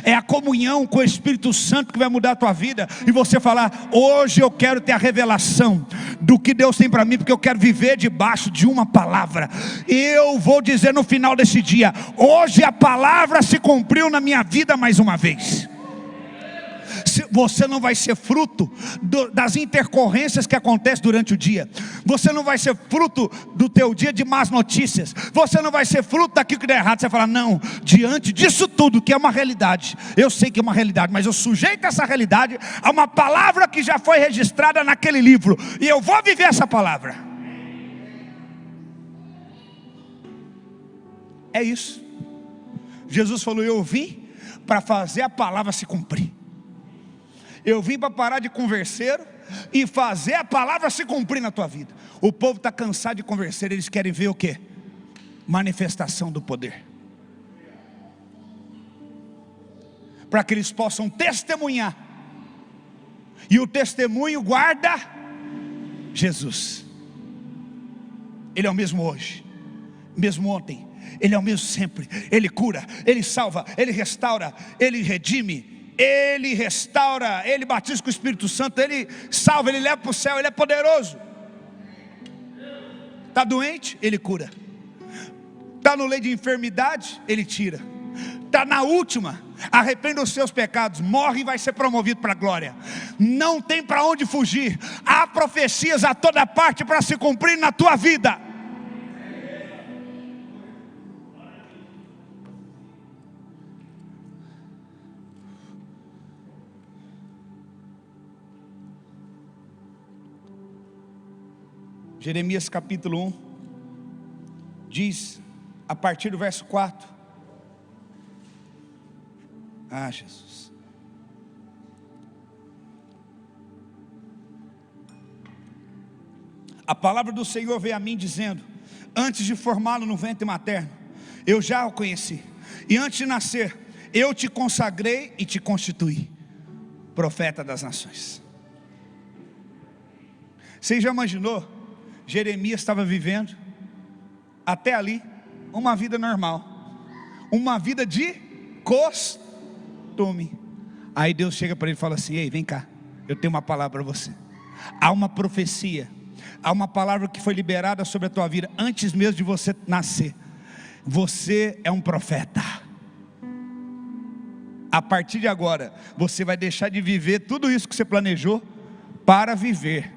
A: É a comunhão com o Espírito Santo que vai mudar a tua vida, e você falar: hoje eu quero ter a revelação do que Deus tem para mim, porque eu quero viver debaixo de uma palavra. Eu vou dizer no final desse dia: hoje a palavra se cumpriu na minha vida mais uma vez. Você não vai ser fruto das intercorrências que acontecem durante o dia. Você não vai ser fruto do teu dia de más notícias. Você não vai ser fruto daquilo que der errado. Você vai falar: não, diante disso tudo que é uma realidade, eu sei que é uma realidade, mas eu sujeito essa realidade a uma palavra que já foi registrada naquele livro, e eu vou viver essa palavra. É isso. Jesus falou: eu vim para fazer a palavra se cumprir. Eu vim para parar de converseiro e fazer a palavra se cumprir na tua vida. O povo está cansado de converseiro, eles querem ver o quê? Manifestação do poder, para que eles possam testemunhar, e o testemunho guarda Jesus. Ele é o mesmo hoje, mesmo ontem, Ele é o mesmo sempre. Ele cura, Ele salva, Ele restaura, Ele redime, Ele restaura, Ele batiza com o Espírito Santo, Ele salva, Ele leva para o céu, Ele é poderoso. Está doente? Ele cura. Está no leito de enfermidade? Ele tira. Está na última, arrependa os seus pecados, morre e vai ser promovido para a glória. Não tem para onde fugir. Há profecias a toda parte para se cumprir na tua vida. Jeremias capítulo 1 diz, a partir do verso 4. Jesus. A palavra do Senhor veio a mim dizendo: antes de formá-lo no ventre materno, eu já o conheci, e antes de nascer, eu te consagrei e te constituí profeta das nações. Você já imaginou? Jeremias estava vivendo, até ali, uma vida normal, uma vida de costume. tome. Aí Deus chega para ele e fala assim: ei, vem cá, eu tenho uma palavra para você. Há uma profecia, há uma palavra que foi liberada sobre a tua vida antes mesmo de você nascer. Você é um profeta. A partir de agora, você vai deixar de viver tudo isso que você planejou para viver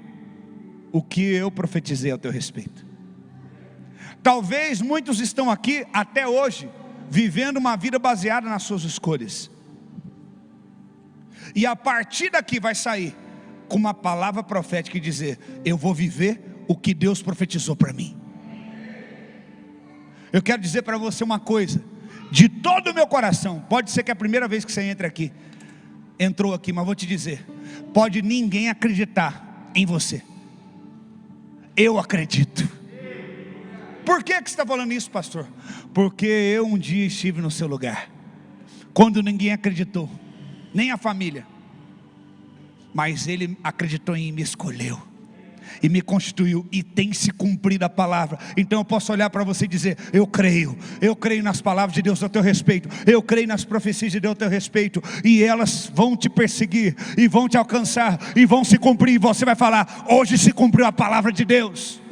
A: o que eu profetizei ao teu respeito. Talvez muitos estão aqui até hoje vivendo uma vida baseada nas suas escolhas, e a partir daqui vai sair com uma palavra profética e dizer: eu vou viver o que Deus profetizou para mim. Eu quero dizer para você uma coisa, de todo o meu coração. Pode ser que é a primeira vez que você entrou aqui, mas vou te dizer: pode ninguém acreditar em você, eu acredito. Por que você está falando isso, pastor? Porque eu um dia estive no seu lugar, quando ninguém acreditou, nem a família, mas Ele acreditou em mim, me escolheu e me constituiu, e tem se cumprido a palavra. Então eu posso olhar para você e dizer: eu creio nas palavras de Deus a teu respeito, eu creio nas profecias de Deus a teu respeito, e elas vão te perseguir, e vão te alcançar, e vão se cumprir, e você vai falar: hoje se cumpriu a palavra de Deus.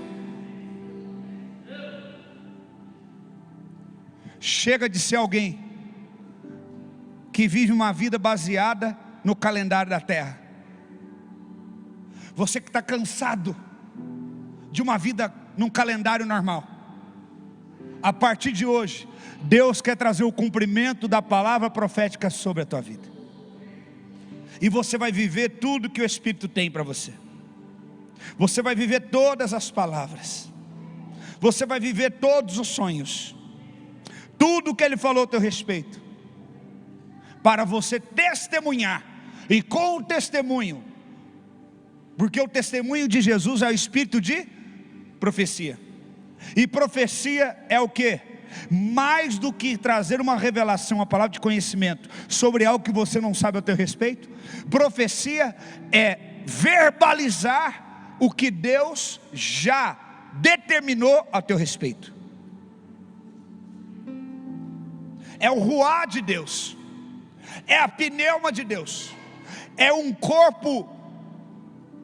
A: Chega de ser alguém que vive uma vida baseada no calendário da terra. Você que está cansado de uma vida num calendário normal, a partir de hoje, Deus quer trazer o cumprimento da palavra profética sobre a tua vida, e você vai viver tudo que o Espírito tem para você. Você vai viver todas as palavras, você vai viver todos os sonhos, tudo que Ele falou a teu respeito, para você testemunhar, e com o testemunho, porque o testemunho de Jesus é o espírito de profecia, e profecia é o que? Mais do que trazer uma revelação, uma palavra de conhecimento sobre algo que você não sabe a teu respeito. Profecia é verbalizar o que Deus já determinou a teu respeito. É o ruá de Deus, é a pneuma de Deus, é um corpo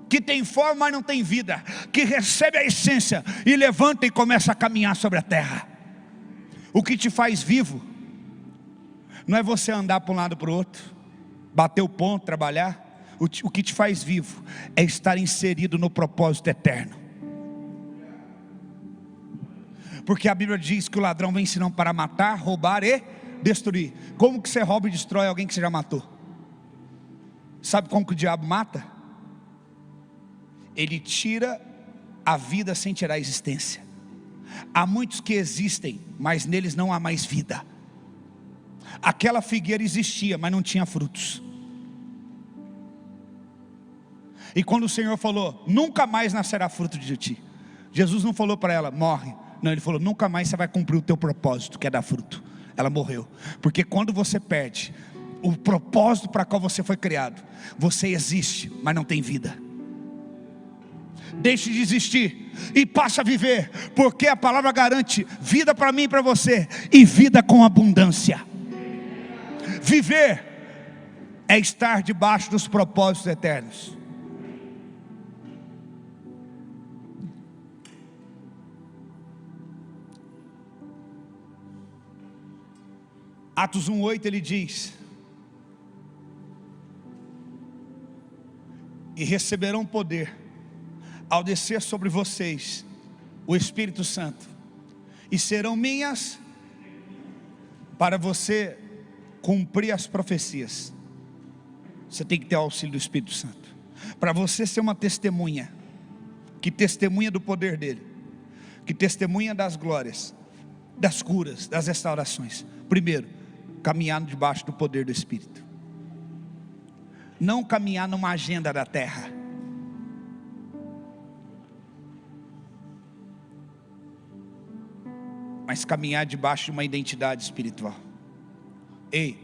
A: que tem forma, mas não tem vida, que recebe a essência e levanta e começa a caminhar sobre a terra. O que te faz vivo não é você andar para um lado para o outro, bater o ponto, trabalhar. O que te faz vivo é estar inserido no propósito eterno. Porque a Bíblia diz que o ladrão vem senão para matar, roubar e destruir. Como que você rouba e destrói alguém que você já matou? Sabe como que o diabo mata? Ele tira a vida sem tirar a existência. Há muitos que existem, mas neles não há mais vida. Aquela figueira existia, mas não tinha frutos. E quando o Senhor falou: nunca mais nascerá fruto de ti, Jesus não falou para ela: morre. Não, Ele falou: nunca mais você vai cumprir o teu propósito, que é dar fruto. Ela morreu. Porque quando você perde o propósito para qual você foi criado, você existe, mas não tem vida. Deixe de existir e passe a viver, porque a palavra garante vida para mim e para você, e vida com abundância. Viver é estar debaixo dos propósitos eternos. Atos 1:8 ele diz: e receberão poder ao descer sobre vocês o Espírito Santo, e serão minhas, para você cumprir as profecias. Você tem que ter o auxílio do Espírito Santo, para você ser uma testemunha, que testemunha do poder dele, que testemunha das glórias, das curas, das restaurações. Primeiro, caminhar debaixo do poder do Espírito. Não caminhar numa agenda da terra. Mas caminhar debaixo de uma identidade espiritual. Ei,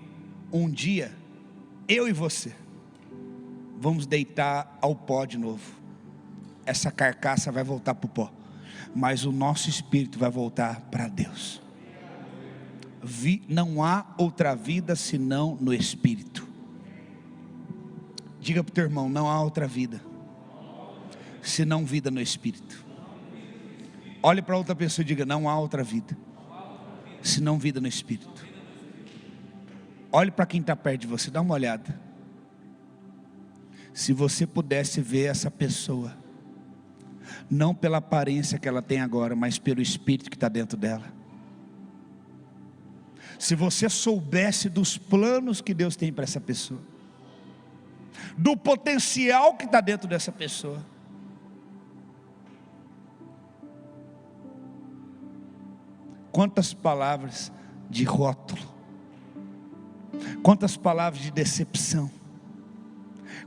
A: um dia, eu e você vamos deitar ao pó de novo. Essa carcaça vai voltar para o pó, mas o nosso espírito vai voltar para Deus. não há outra vida senão no Espírito. Diga para o teu irmão: não há outra vida senão vida no Espírito. Olhe para outra pessoa e diga: não há outra vida senão vida no Espírito. Olhe para quem está perto de você, dá uma olhada. Se você pudesse ver essa pessoa, não pela aparência que ela tem agora, mas pelo Espírito que está dentro dela. Se você soubesse dos planos que Deus tem para essa pessoa, do potencial que está dentro dessa pessoa. Quantas palavras de rótulo, quantas palavras de decepção,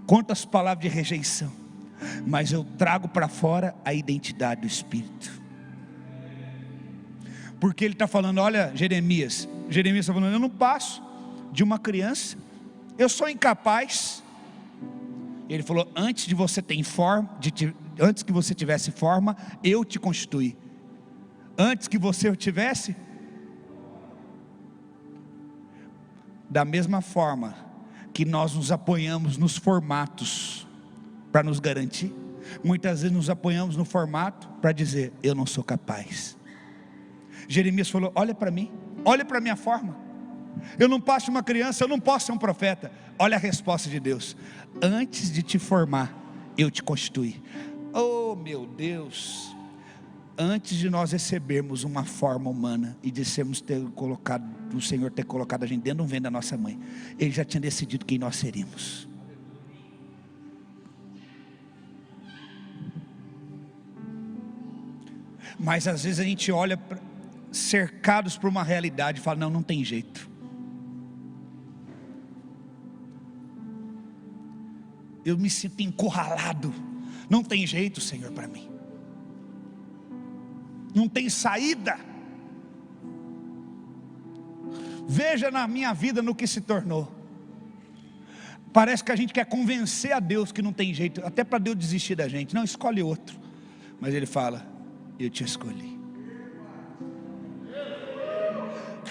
A: quantas palavras de rejeição, mas eu trago para fora a identidade do Espírito. Porque ele está falando, olha, Jeremias está falando, eu não passo de uma criança, eu sou incapaz. Ele falou, antes que você tivesse forma, eu te constituí. Antes que você tivesse, da mesma forma que nós nos apoiamos nos formatos para nos garantir, muitas vezes nos apoiamos no formato para dizer, eu não sou capaz. Jeremias falou, olha para mim, olha para a minha forma, eu não passo de uma criança, eu não posso ser um profeta. Olha a resposta de Deus, antes de te formar, eu te constituí. Oh meu Deus, antes de nós recebermos uma forma humana e de sermos o Senhor ter colocado a gente dentro de um ventre da nossa mãe, Ele já tinha decidido quem nós seríamos. Mas às vezes a gente olha cercados por uma realidade e fala, não tem jeito. Eu me sinto encurralado, não tem jeito, Senhor, para mim. Não tem saída. Veja na minha vida no que se tornou. Parece que a gente quer convencer a Deus que não tem jeito, até para Deus desistir da gente. Não, escolhe outro. Mas Ele fala, eu te escolhi.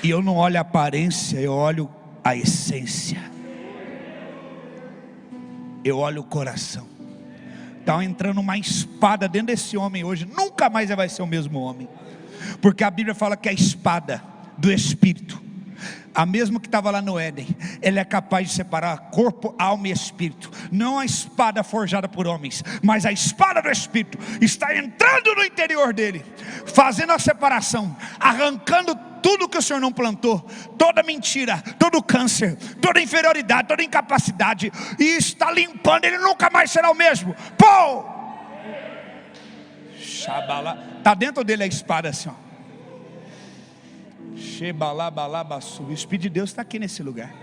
A: E eu não olho a aparência, eu olho a essência. Eu olho o coração. Está entrando uma espada dentro desse homem hoje, nunca mais vai ser o mesmo homem, porque a Bíblia fala que a espada do Espírito, a mesma que estava lá no Éden, ela é capaz de separar corpo, alma e espírito. Não a espada forjada por homens, mas a espada do Espírito está entrando no interior dele, fazendo a separação, arrancando tudo que o Senhor não plantou, toda mentira, todo câncer, toda inferioridade, toda incapacidade, e está limpando. Ele nunca mais será o mesmo. Pô! Está dentro dele a espada assim, ó. O Espírito de Deus está aqui nesse lugar.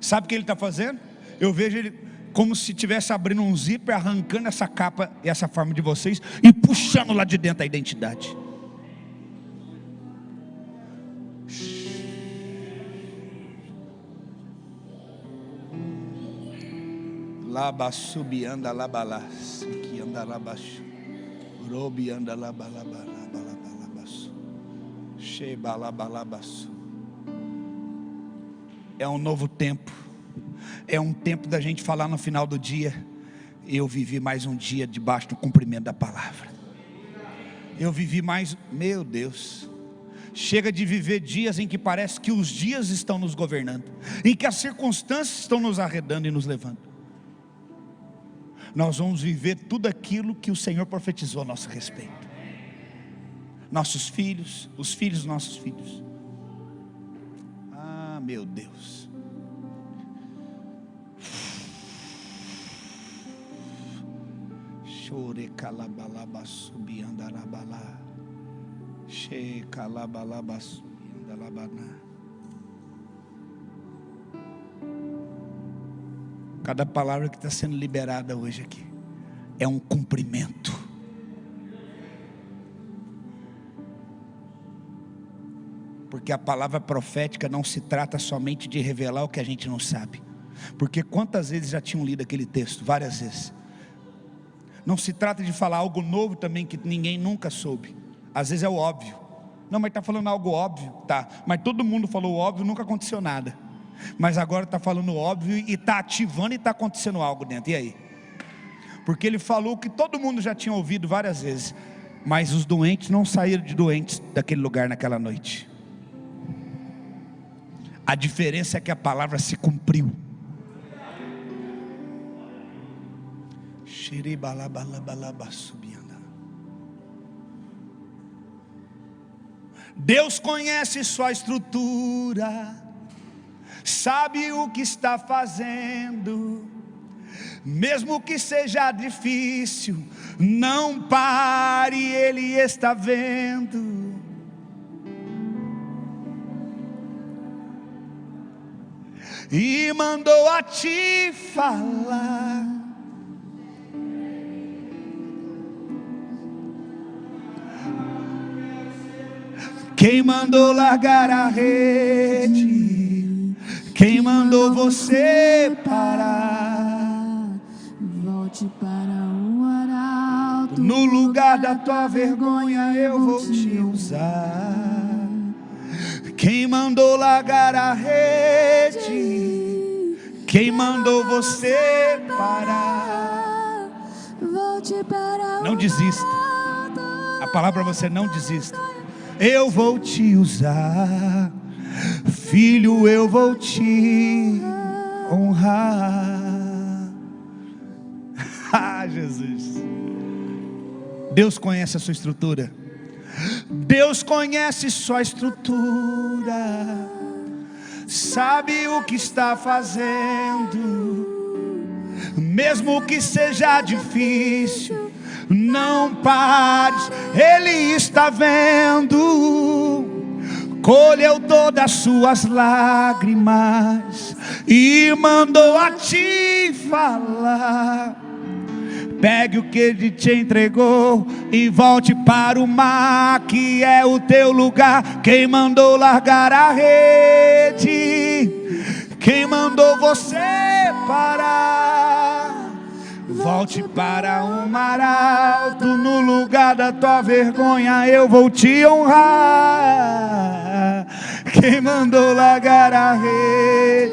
A: Sabe o que ele está fazendo? Eu vejo ele como se estivesse abrindo um zíper, arrancando essa capa e essa forma de vocês e puxando lá de dentro a identidade. Laba subianda labalá, que anda labaixo, robi anda labalabalabaço, chebalabalabaço. É um novo tempo. É um tempo da gente falar no final do dia, eu vivi mais um dia debaixo do cumprimento da palavra. Eu vivi mais, meu Deus. Chega de viver dias em que parece que os dias estão nos governando, em que as circunstâncias estão nos arredando e nos levando. Nós vamos viver tudo aquilo que o Senhor profetizou a nosso respeito. Nossos filhos, os filhos dos nossos filhos. Ah, meu Deus. Chore calabalaba subiandarabalá. Che calabalaba subiandalabaná. Cada palavra que está sendo liberada hoje aqui é um cumprimento. Porque a palavra profética não se trata somente de revelar o que a gente não sabe. Porque quantas vezes já tinham lido aquele texto? Várias vezes. Não se trata de falar algo novo também que ninguém nunca soube. Às vezes é o óbvio. Não, mas está falando algo óbvio. Tá, mas todo mundo falou óbvio, nunca aconteceu nada. Mas agora está falando óbvio e está ativando e está acontecendo algo dentro. E aí? Porque ele falou que todo mundo já tinha ouvido várias vezes, mas os doentes não saíram de doentes daquele lugar naquela noite. A diferença é que a palavra se cumpriu. Deus conhece sua estrutura, sabe o que está fazendo. Mesmo que seja difícil, não pare, Ele está vendo. E mandou a te falar. Quem mandou largar a rede? Quem mandou você parar?
B: Volte para o arauto.
A: No lugar da tua vergonha eu vou te usar. Quem mandou largar a rede? Quem mandou você parar?
B: Volte para
A: não desista. A palavra para você: não desista. Eu vou te usar, filho, eu vou te honrar. Ah, Jesus. Deus conhece a sua estrutura. Deus conhece sua estrutura, sabe o que está fazendo. Mesmo que seja difícil, não pares, Ele está vendo. Colheu todas as suas lágrimas e mandou a te falar. Pegue o que Ele te entregou e volte para o mar, que é o teu lugar. Quem mandou largar a rede? Quem mandou você parar? Volte para o mar alto, no lugar da tua vergonha eu vou te honrar. Quem mandou largar a rede?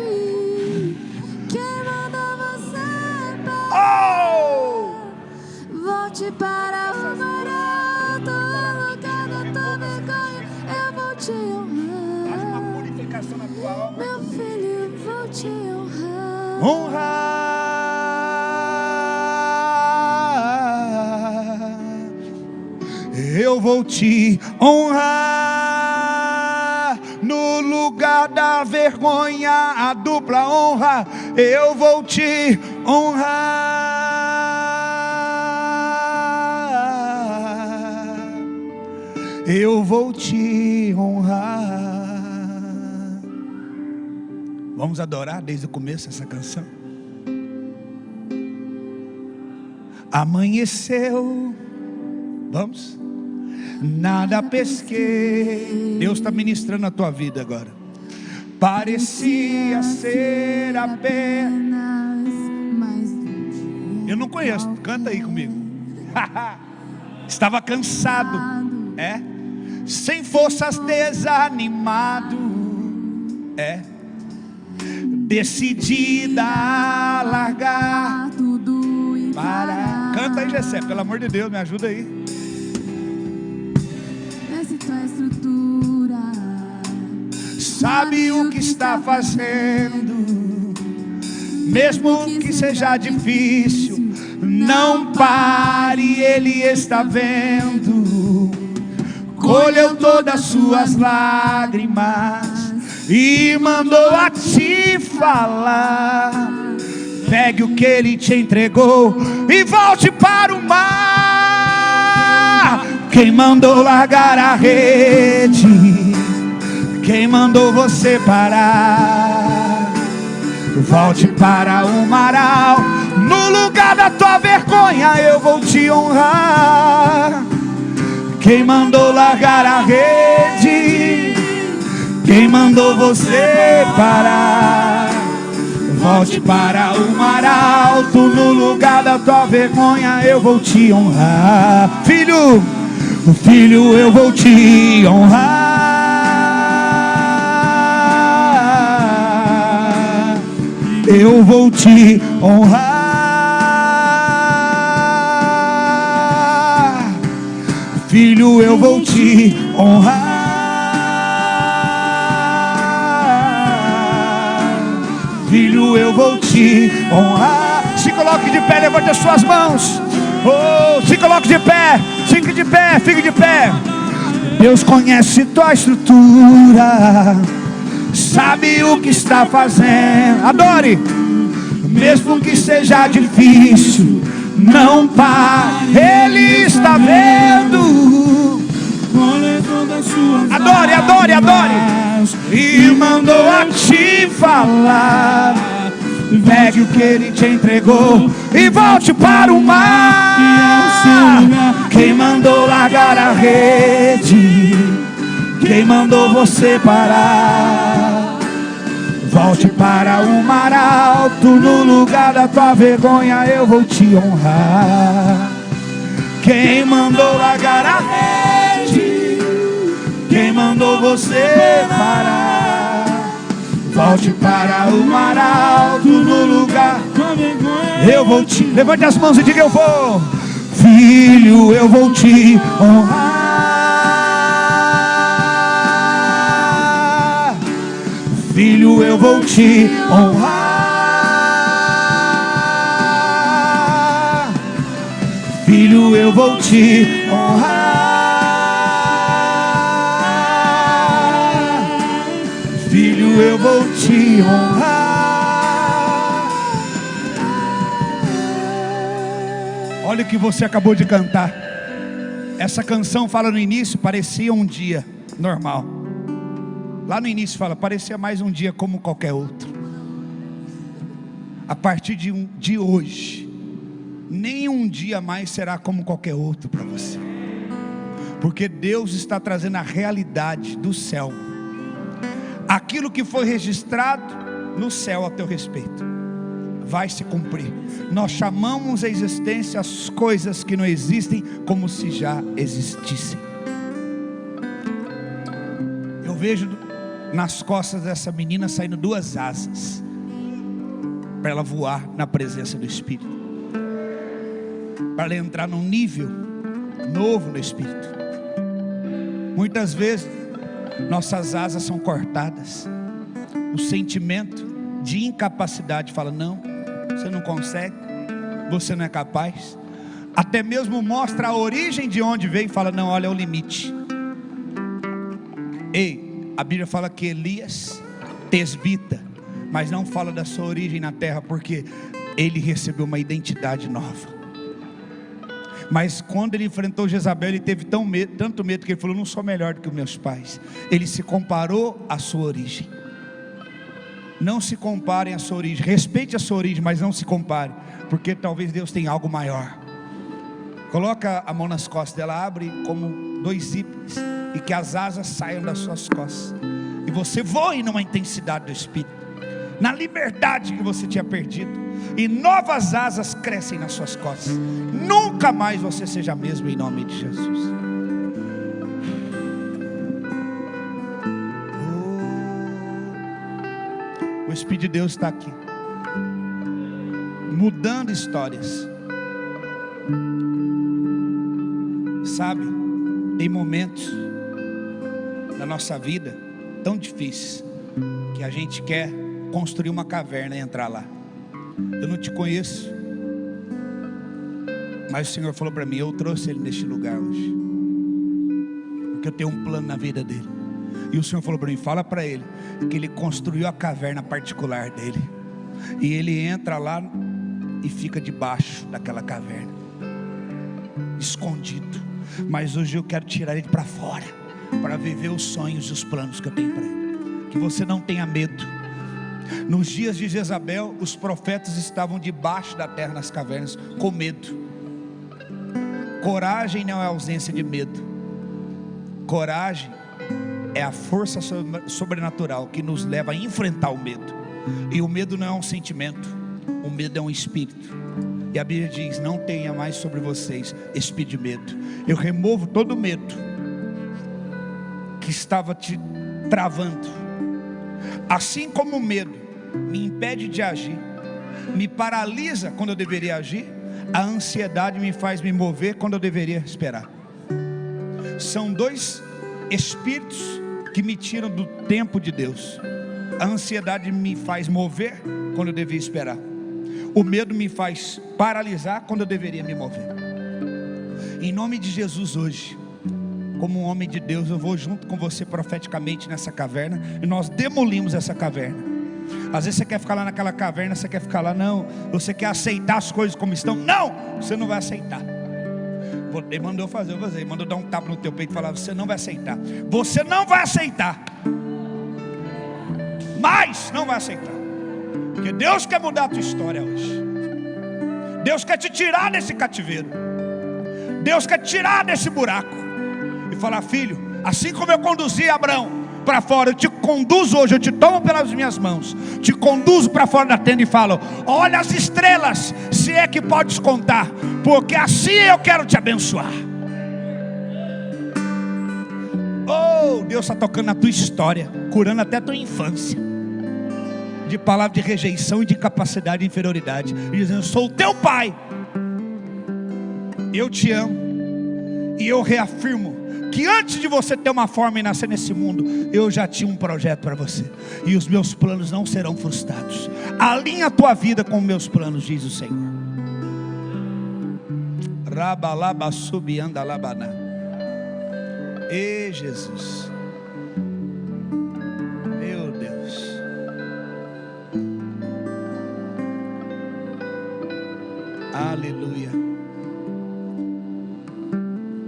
B: Quem mandou você parar? Volte para o mar alto, no lugar da tua vergonha eu vou te honrar.
A: Faz uma purificação na tua alma.
B: Meu filho, vou te honrar.
A: Honrar. Eu vou te honrar. No lugar da vergonha, a dupla honra. Eu vou te honrar. Eu vou te honrar. Vamos adorar desde o começo essa canção. Amanheceu. Vamos. Nada pesquei. Deus está ministrando a tua vida agora. Parecia ser apenas. Eu não conheço, canta aí comigo. Estava cansado, sem forças, desanimado, decidida a largar
B: tudo e
A: para. Canta aí, Gessé, pelo amor de Deus, me ajuda aí.
B: Tua estrutura,
A: sabe o que está fazendo. Mesmo que seja difícil, não pare, Ele está vendo. Colheu todas as suas lágrimas e mandou a te falar. Pegue o que Ele te entregou e volte para o mar. Quem mandou largar a rede? Quem mandou você parar? Volte para o mar alto, no lugar da tua vergonha eu vou te honrar. Quem mandou largar a rede? Quem mandou você parar? Volte para o mar alto, no lugar da tua vergonha eu vou te honrar. Filho, Filho, eu vou te honrar. Eu vou te honrar. Filho, eu vou te honrar. Filho, eu vou te honrar. Se coloque de pé, levante as suas mãos. Oh, se coloque de pé. Fique de pé, fique de pé. Deus conhece tua estrutura, sabe o que está fazendo. Adore. Mesmo que seja difícil, não pare. Ele está vendo. Adore, adore, adore. E mandou a te falar: pegue o que ele te entregou e volte para o mar. Quem mandou largar a rede? Quem mandou você parar? Volte para o mar alto. No lugar da tua vergonha eu vou te honrar. Quem mandou largar a rede? Quem mandou você parar? Volte para o mar alto. No lugar eu vou te... Levante as mãos e diga: eu vou. Filho, eu vou te honrar. Filho, eu vou te honrar. Filho, eu vou te honrar. Filho, eu vou te honrar. Olha o que você acabou de cantar. Essa canção fala no início, parecia um dia normal. Lá no início fala, parecia mais um dia como qualquer outro. A partir de hoje, nenhum dia mais será como qualquer outro para você. Porque Deus está trazendo a realidade do céu. Aquilo que foi registrado no céu a teu respeito vai se cumprir. Nós chamamos a existência as coisas que não existem como se já existissem. Eu vejo nas costas dessa menina saindo 2 asas para ela voar na presença do Espírito, para ela entrar num nível novo no Espírito. Muitas vezes nossas asas são cortadas. O sentimento de incapacidade fala: não, você não consegue, você não é capaz. Até mesmo mostra a origem de onde veio e fala: não, olha o limite. Ei, a Bíblia fala que Elias, tesbita, mas não fala da sua origem na terra, porque ele recebeu uma identidade nova. Mas quando ele enfrentou Jezabel, ele teve tanto medo que ele falou: não sou melhor do que os meus pais. Ele se comparou à sua origem. Não se comparem à sua origem. Respeite a sua origem, mas não se compare, porque talvez Deus tenha algo maior. Coloca a mão nas costas dela, abre como 2 zíperes, e que as asas saiam das suas costas, e você voe numa intensidade do Espírito, na liberdade que você tinha perdido, e novas asas crescem nas suas costas. Nunca mais você seja a mesma, em nome de Jesus. O Espírito de Deus está aqui, mudando histórias. Sabe, tem momentos na nossa vida tão difíceis que a gente quer construir uma caverna e entrar lá. Eu não te conheço, mas o Senhor falou para mim: eu trouxe ele neste lugar hoje, porque eu tenho um plano na vida dele. E o Senhor falou para mim: fala para ele que ele construiu a caverna particular dele, e ele entra lá e fica debaixo daquela caverna, escondido. Mas hoje eu quero tirar ele para fora, para viver os sonhos e os planos que eu tenho para ele. Que você não tenha medo. Nos dias de Jezabel, os profetas estavam debaixo da terra, nas cavernas, com medo. Coragem não é ausência de medo. Coragem é a força sobrenatural que nos leva a enfrentar o medo. E o medo não é um sentimento, o medo é um espírito. E a Bíblia diz: não tenha mais sobre vocês espírito de medo. Eu removo todo medo que estava te travando. Assim como o medo me impede de agir, me paralisa quando eu deveria agir, a ansiedade me faz me mover quando eu deveria esperar. São dois espíritos que me tiram do tempo de Deus. A ansiedade me faz mover quando eu devia esperar. O medo me faz paralisar quando eu deveria me mover. Em nome de Jesus hoje, como um homem de Deus, eu vou junto com você profeticamente nessa caverna, e nós demolimos essa caverna. Às vezes você quer ficar lá naquela caverna, você quer ficar lá, não. Você quer aceitar as coisas como estão, não, você não vai aceitar. Ele mandou fazer, ele mandou dar um tapa no teu peito e falar: você não vai aceitar. Você não vai aceitar. Mas não vai aceitar. Porque Deus quer mudar a tua história hoje. Deus quer te tirar desse cativeiro. Deus quer te tirar desse buraco e falar: filho, assim como eu conduzi Abraão para fora, eu te conduzo hoje, eu te tomo pelas minhas mãos, te conduzo para fora da tenda e falo: olha as estrelas, se é que podes contar, porque assim eu quero te abençoar. Oh, Deus está tocando na tua história, curando até a tua infância de palavra de rejeição e de capacidade de inferioridade, e dizendo: eu sou o teu pai, eu te amo, e eu reafirmo que antes de você ter uma forma e nascer nesse mundo, eu já tinha um projeto para você, e os meus planos não serão frustrados. Alinha a tua vida com meus planos, diz o Senhor. Rabalabasubiandalabana. Ei, Jesus, meu Deus. Aleluia.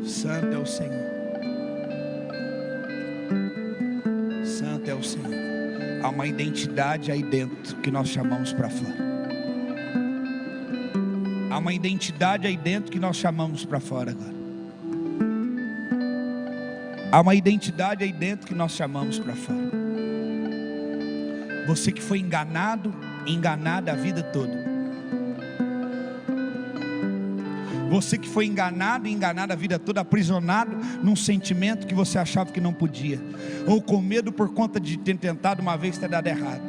A: Santo é o Senhor. Santo é o Senhor. Há uma identidade aí dentro que nós chamamos para fora. Há uma identidade aí dentro que nós chamamos para fora agora. Há uma identidade aí dentro que nós chamamos para fora. Você que foi enganado, enganada a vida toda. Você que foi enganado e enganado a vida toda, aprisionado num sentimento que você achava que não podia, ou com medo por conta de ter tentado uma vez ter dado errado.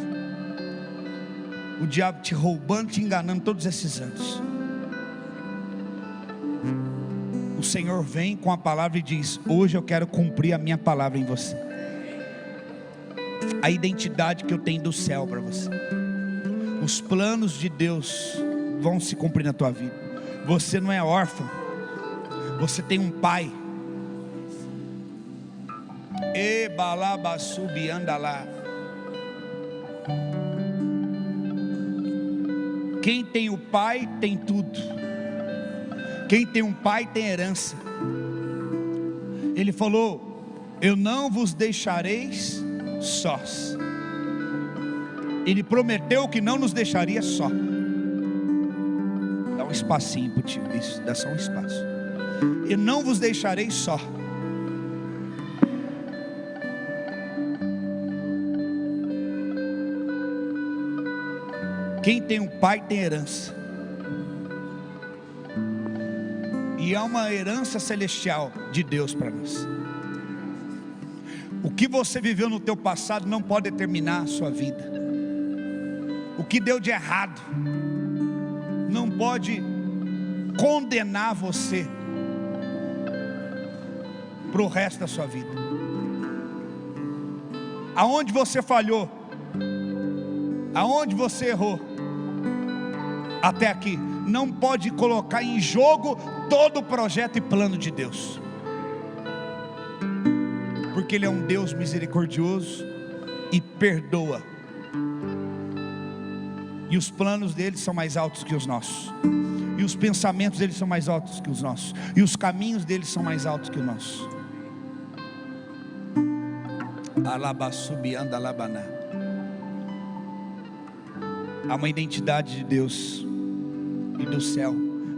A: O diabo te roubando, te enganando todos esses anos. O Senhor vem com a palavra e diz: hoje eu quero cumprir a minha palavra em você. A identidade que eu tenho do céu para você. Os planos de Deus vão se cumprir na tua vida. Você não é órfão, você tem um pai. Ebalabasubiandalá. Quem tem o pai tem tudo. Quem tem um pai tem herança. Ele falou: eu não vos deixareis sós. Ele prometeu que não nos deixaria só. Dá um espacinho pro tio, isso, dá só um espaço. Eu não vos deixarei só. Quem tem um pai tem herança. E há uma herança celestial de Deus para nós. O que você viveu no teu passado não pode determinar a sua vida. O que deu de errado não pode condenar você para o resto da sua vida. Aonde você falhou, aonde você errou, até aqui, não pode colocar em jogo todo o projeto e plano de Deus, porque Ele é um Deus misericordioso e perdoa, e os planos dele são mais altos que os nossos, e os pensamentos dele são mais altos que os nossos, e os caminhos dele são mais altos que os nossos. Alabassubiandalabaná. Há uma identidade de Deus e do céu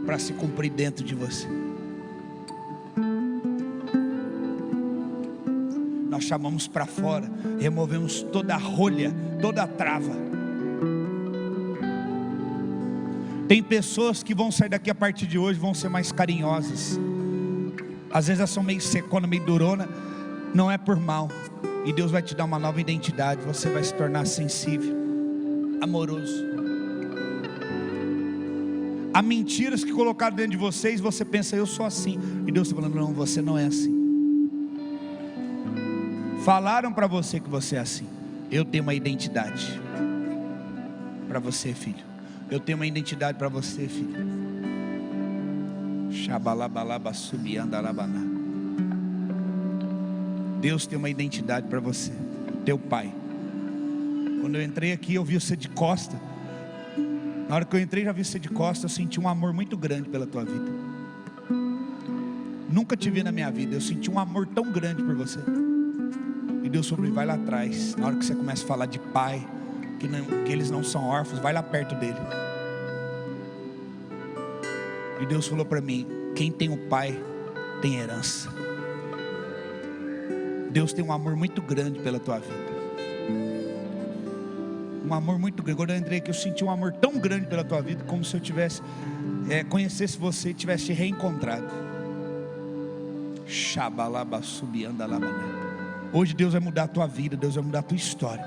A: para se cumprir dentro de você. Nós chamamos para fora, removemos toda a rolha, toda a trava. Tem pessoas que vão sair daqui a partir de hoje, vão ser mais carinhosas. Às vezes elas são meio secona, meio durona. Não é por mal. E Deus vai te dar uma nova identidade. Você vai se tornar sensível, amoroso. Há mentiras que colocaram dentro de vocês. Você pensa, eu sou assim. E Deus está falando, não, você não é assim. Falaram para você que você é assim. Eu tenho uma identidade para você, filho. Eu tenho uma identidade para você, filho. Deus tem uma identidade para você. Teu pai. Quando eu entrei aqui, eu vi você de costa. Na hora que eu entrei, já vi você de costa. Eu senti um amor muito grande pela tua vida. Nunca te vi na minha vida. Eu senti um amor tão grande por você. E Deus falou, vai lá atrás. Na hora que você começa a falar de pai, que eles não são órfãos, vai lá perto dele. E Deus falou para mim, quem tem o pai tem herança. Deus tem um amor muito grande pela tua vida. Um amor muito grande. Quando eu entrei aqui, eu senti um amor tão grande pela tua vida, como se eu tivesse conhecesse você e tivesse te reencontrado. Hoje Deus vai mudar a tua vida. Deus vai mudar a tua história.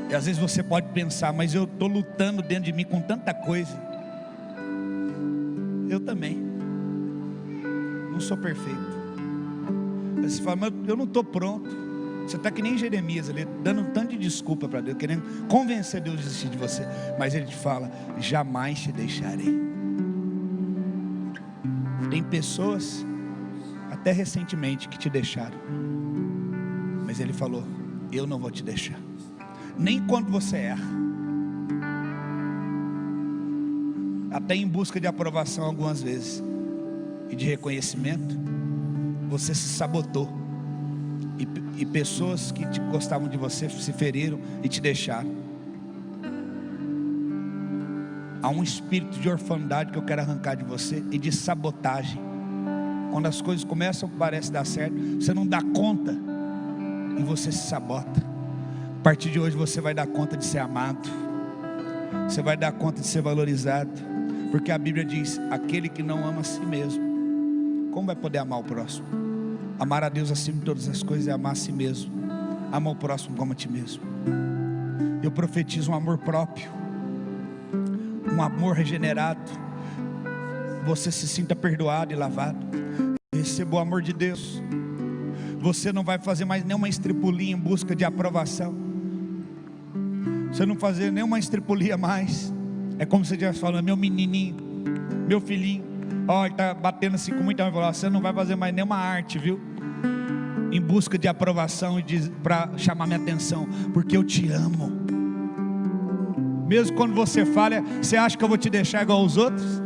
A: E às vezes você pode pensar, mas eu estou lutando dentro de mim com tanta coisa. Eu também. Não sou perfeito. Aí você fala, mas eu não estou pronto. Você está que nem Jeremias ali, dando um tanto de desculpa para Deus, querendo convencer Deus de desistir de você. Mas Ele te fala, jamais te deixarei. Tem pessoas, até recentemente, que te deixaram. Mas Ele falou, eu não vou te deixar. Nem quando você erra. Até em busca de aprovação algumas vezes. E de reconhecimento, você se sabotou. E pessoas que gostavam de você se feriram e te deixaram. Há um espírito de orfandade que eu quero arrancar de você e de sabotagem. Quando as coisas começam, parece dar certo, você não dá conta e você se sabota. A partir de hoje você vai dar conta de ser amado. Você vai dar conta de ser valorizado. Porque a Bíblia diz, aquele que não ama a si mesmo, como vai poder amar o próximo? Amar a Deus acima de todas as coisas é amar a si mesmo. Ama o próximo como a ti mesmo. Eu profetizo um amor próprio, um amor regenerado. Você se sinta perdoado e lavado. Receba o amor de Deus. Você não vai fazer mais nenhuma estripulia em busca de aprovação. Você não fazer nenhuma estripulia mais. É como se você estivesse falando, meu menininho, meu filhinho, ó, ele está batendo assim com muita amor. Você não vai fazer mais nenhuma arte, viu? Em busca de aprovação e para chamar minha atenção, porque eu te amo. Mesmo quando você falha, você acha que eu vou te deixar igual aos outros?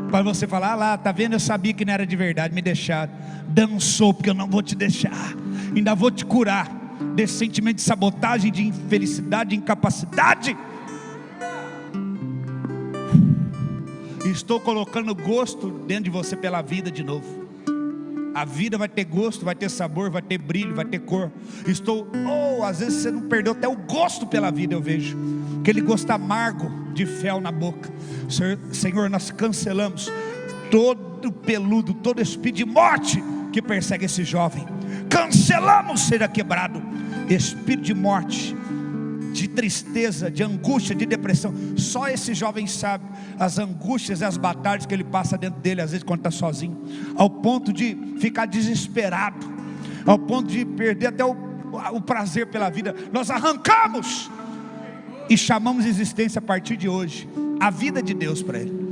A: Para você falar, lá, tá vendo, eu sabia que não era de verdade, me deixaram. Dançou, porque eu não vou te deixar. Ainda vou te curar desse sentimento de sabotagem, de infelicidade, de incapacidade. Estou colocando gosto dentro de você pela vida de novo. A vida vai ter gosto, vai ter sabor, vai ter brilho, vai ter cor. Às vezes você não perdeu até o gosto pela vida, eu vejo. Aquele gosto amargo de fel na boca. Senhor, nós cancelamos todo peludo, todo espírito de morte que persegue esse jovem. Cancelamos, seja quebrado. Espírito de morte, de tristeza, de angústia, de depressão. Só esse jovem sabe as angústias e as batalhas que ele passa dentro dele, às vezes quando está sozinho, ao ponto de ficar desesperado, ao ponto de perder até o prazer pela vida. Nós arrancamos e chamamos de existência a partir de hoje a vida de Deus para ele.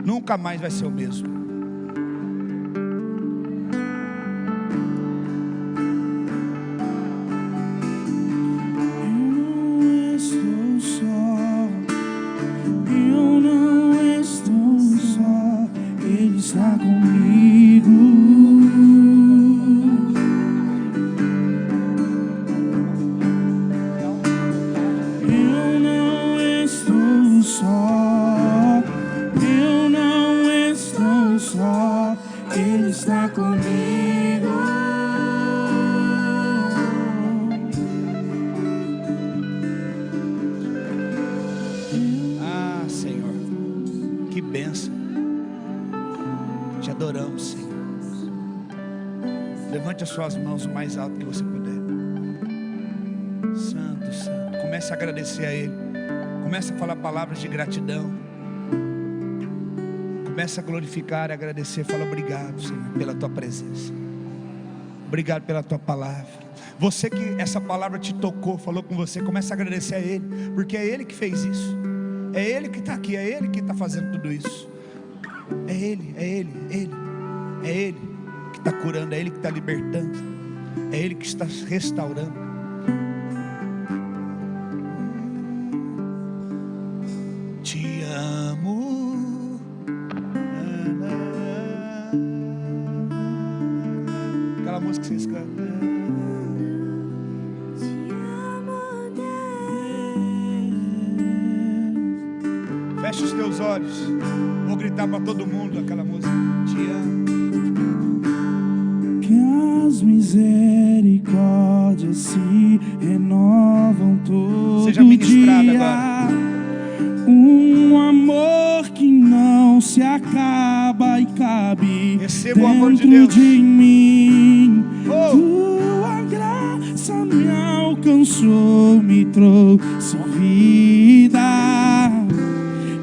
A: Nunca mais vai ser o mesmo.
C: Está comigo. Eu não estou só. Eu não estou
A: Levante as suas mãos o mais alto que você puder. Santo, Santo. Comece a agradecer a Ele. Comece a falar palavras de gratidão. Comece a glorificar e agradecer. Fala obrigado, Senhor, pela Tua presença. Obrigado pela Tua palavra. Você que essa palavra te tocou, falou com você, comece a agradecer a Ele, porque é Ele que fez isso. É Ele que está aqui, é Ele que está fazendo tudo isso. É Ele, é Ele, é Ele. É Ele que está curando, é Ele que está libertando, é Ele que está restaurando. Te amo. Aquela música que vocês cantam. Feche os teus olhos. Vou gritar para todo mundo aquela música. Te amo.
C: Que as misericórdias se renovam todo
A: Seja ministrado
C: dia.
A: agora.
C: Um amor que não se acaba e cabe
A: Receba o amor de
C: dentro
A: Deus.
C: de mim.
A: Oh.
C: Tua graça me alcançou, me trouxe vida,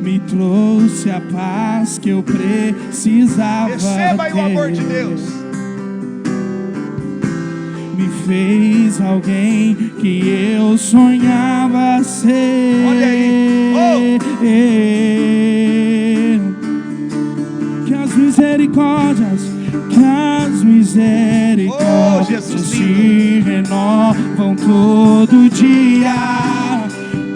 C: me trouxe a paz que eu precisava.
A: Receba aí o amor de Deus.
C: Me fez alguém que eu sonhava ser.
A: Olha aí.
C: Que as misericórdias
A: Jesus
C: se
A: lindo.
C: renovam todo dia.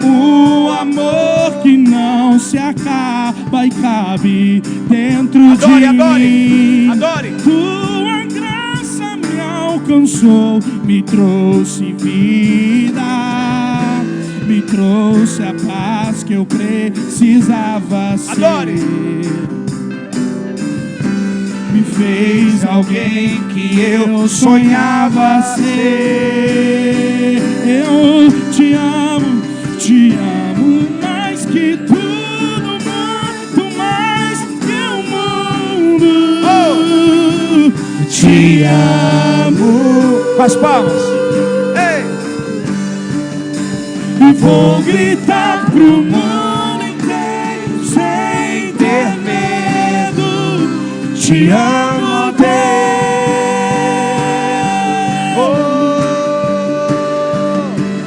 C: O amor que não se acaba e cabe dentro
A: Adore,
C: de
A: adore,
C: mim.
A: adore.
C: Tua graça me alcançou, me trouxe vida, me trouxe a paz que eu precisava ser.
A: Adore.
C: Me fez alguém que eu sonhava ser. Eu te amo mais que tudo, muito mais que o mundo. Te amo.
A: Com as palmas. Ei.
C: E vou gritar pro mundo inteiro sem ter medo. Te amo, Deus.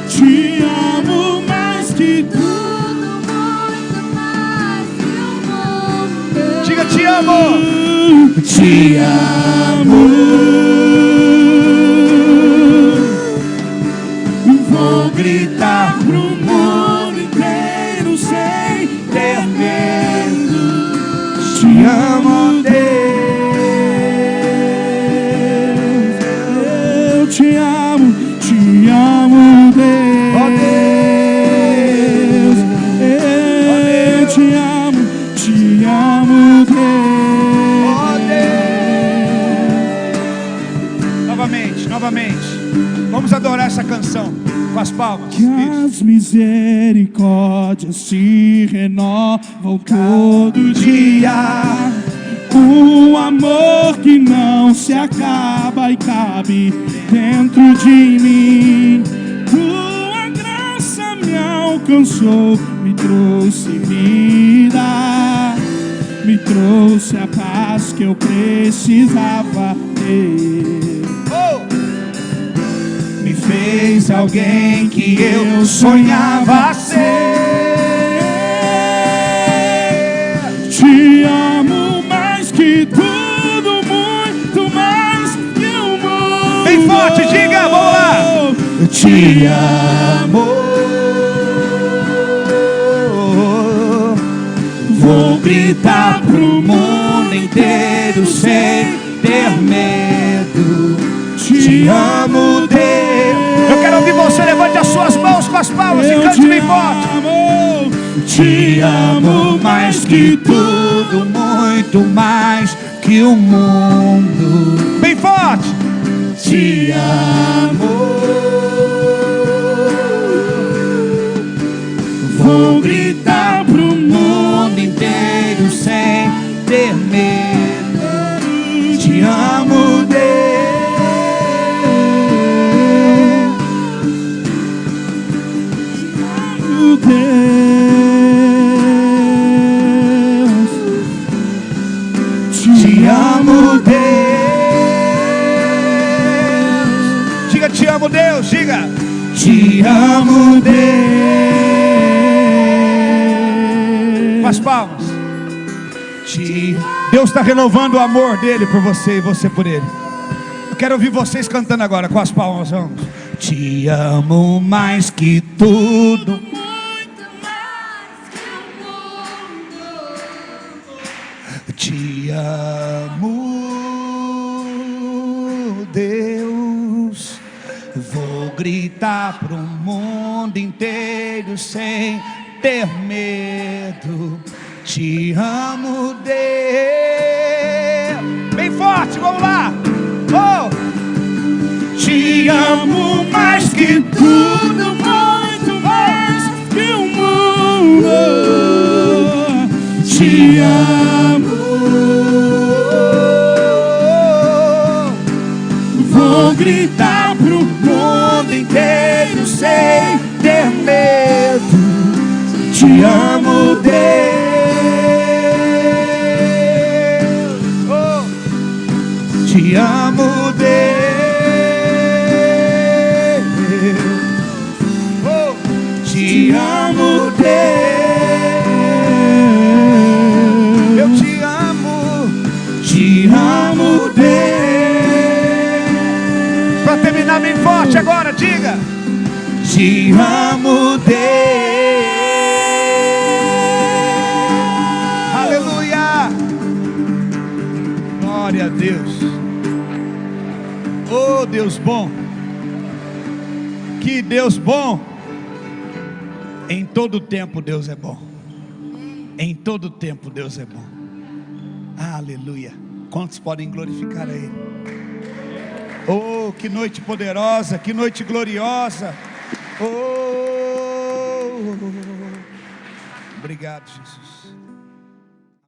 C: Te amo mais que
B: Tudo muito mais que o mundo.
A: Diga te amo.
C: Te amo. Vou gritar pro mundo inteiro sem ter medo. Te amo, Deus. Eu te amo, Deus.
A: Ó Deus.
C: Eu te amo, Deus.
A: Ó Deus. Novamente. Vamos adorar essa canção com as palmas.
C: Que as misericórdias se renovam todo dia. O amor que não se acaba e cabe dentro de mim. Tua graça me alcançou, me trouxe vida, me trouxe a paz que eu precisava ter.
A: Oh.
C: Me fez alguém que eu sonhava ser. Te amo mais que tudo, muito mais que o mundo.
A: Bem forte, diga, vamos lá.
C: Te amo. Vou gritar pro mundo inteiro sem ter medo. Te amo, Deus.
A: Eu quero ouvir você, levante as suas mãos com as palmas e cante bem forte.
C: Te amo mais que tudo, muito mais que o mundo.
A: Bem forte.
C: Te amo. Vou gritar pro mundo inteiro sem ter medo. Te amo, Deus.
A: Deus, diga.
C: Te amo, Deus.
A: Com as palmas. Deus está renovando o amor dele por você e você por ele. Eu quero ouvir vocês cantando agora com as palmas. Vamos. Te amo mais que tudo.
B: Muito mais que o mundo.
A: Te amo, Deus. Vou gritar pro mundo inteiro sem ter medo. Te amo, Deus. Bem forte, vamos lá. Oh.
C: Te amo mais que tudo, muito mais que o mundo. Te amo. Vou gritar pro mundo inteiro sem ter medo. Te amo, Deus.
A: Oh. Te amo, Deus. Oh.
C: Te amo, Deus.
A: Eu te amo.
C: Te amo, Deus.
A: Para terminar bem forte agora, diga.
C: Te amo, Deus.
A: Aleluia. Glória a Deus. Oh, Deus bom. Que Deus bom. Em todo tempo Deus é bom. Em todo tempo Deus é bom. Aleluia. Quantos podem glorificar a Ele? Oh, que noite poderosa, que noite gloriosa. Oh, obrigado, Jesus.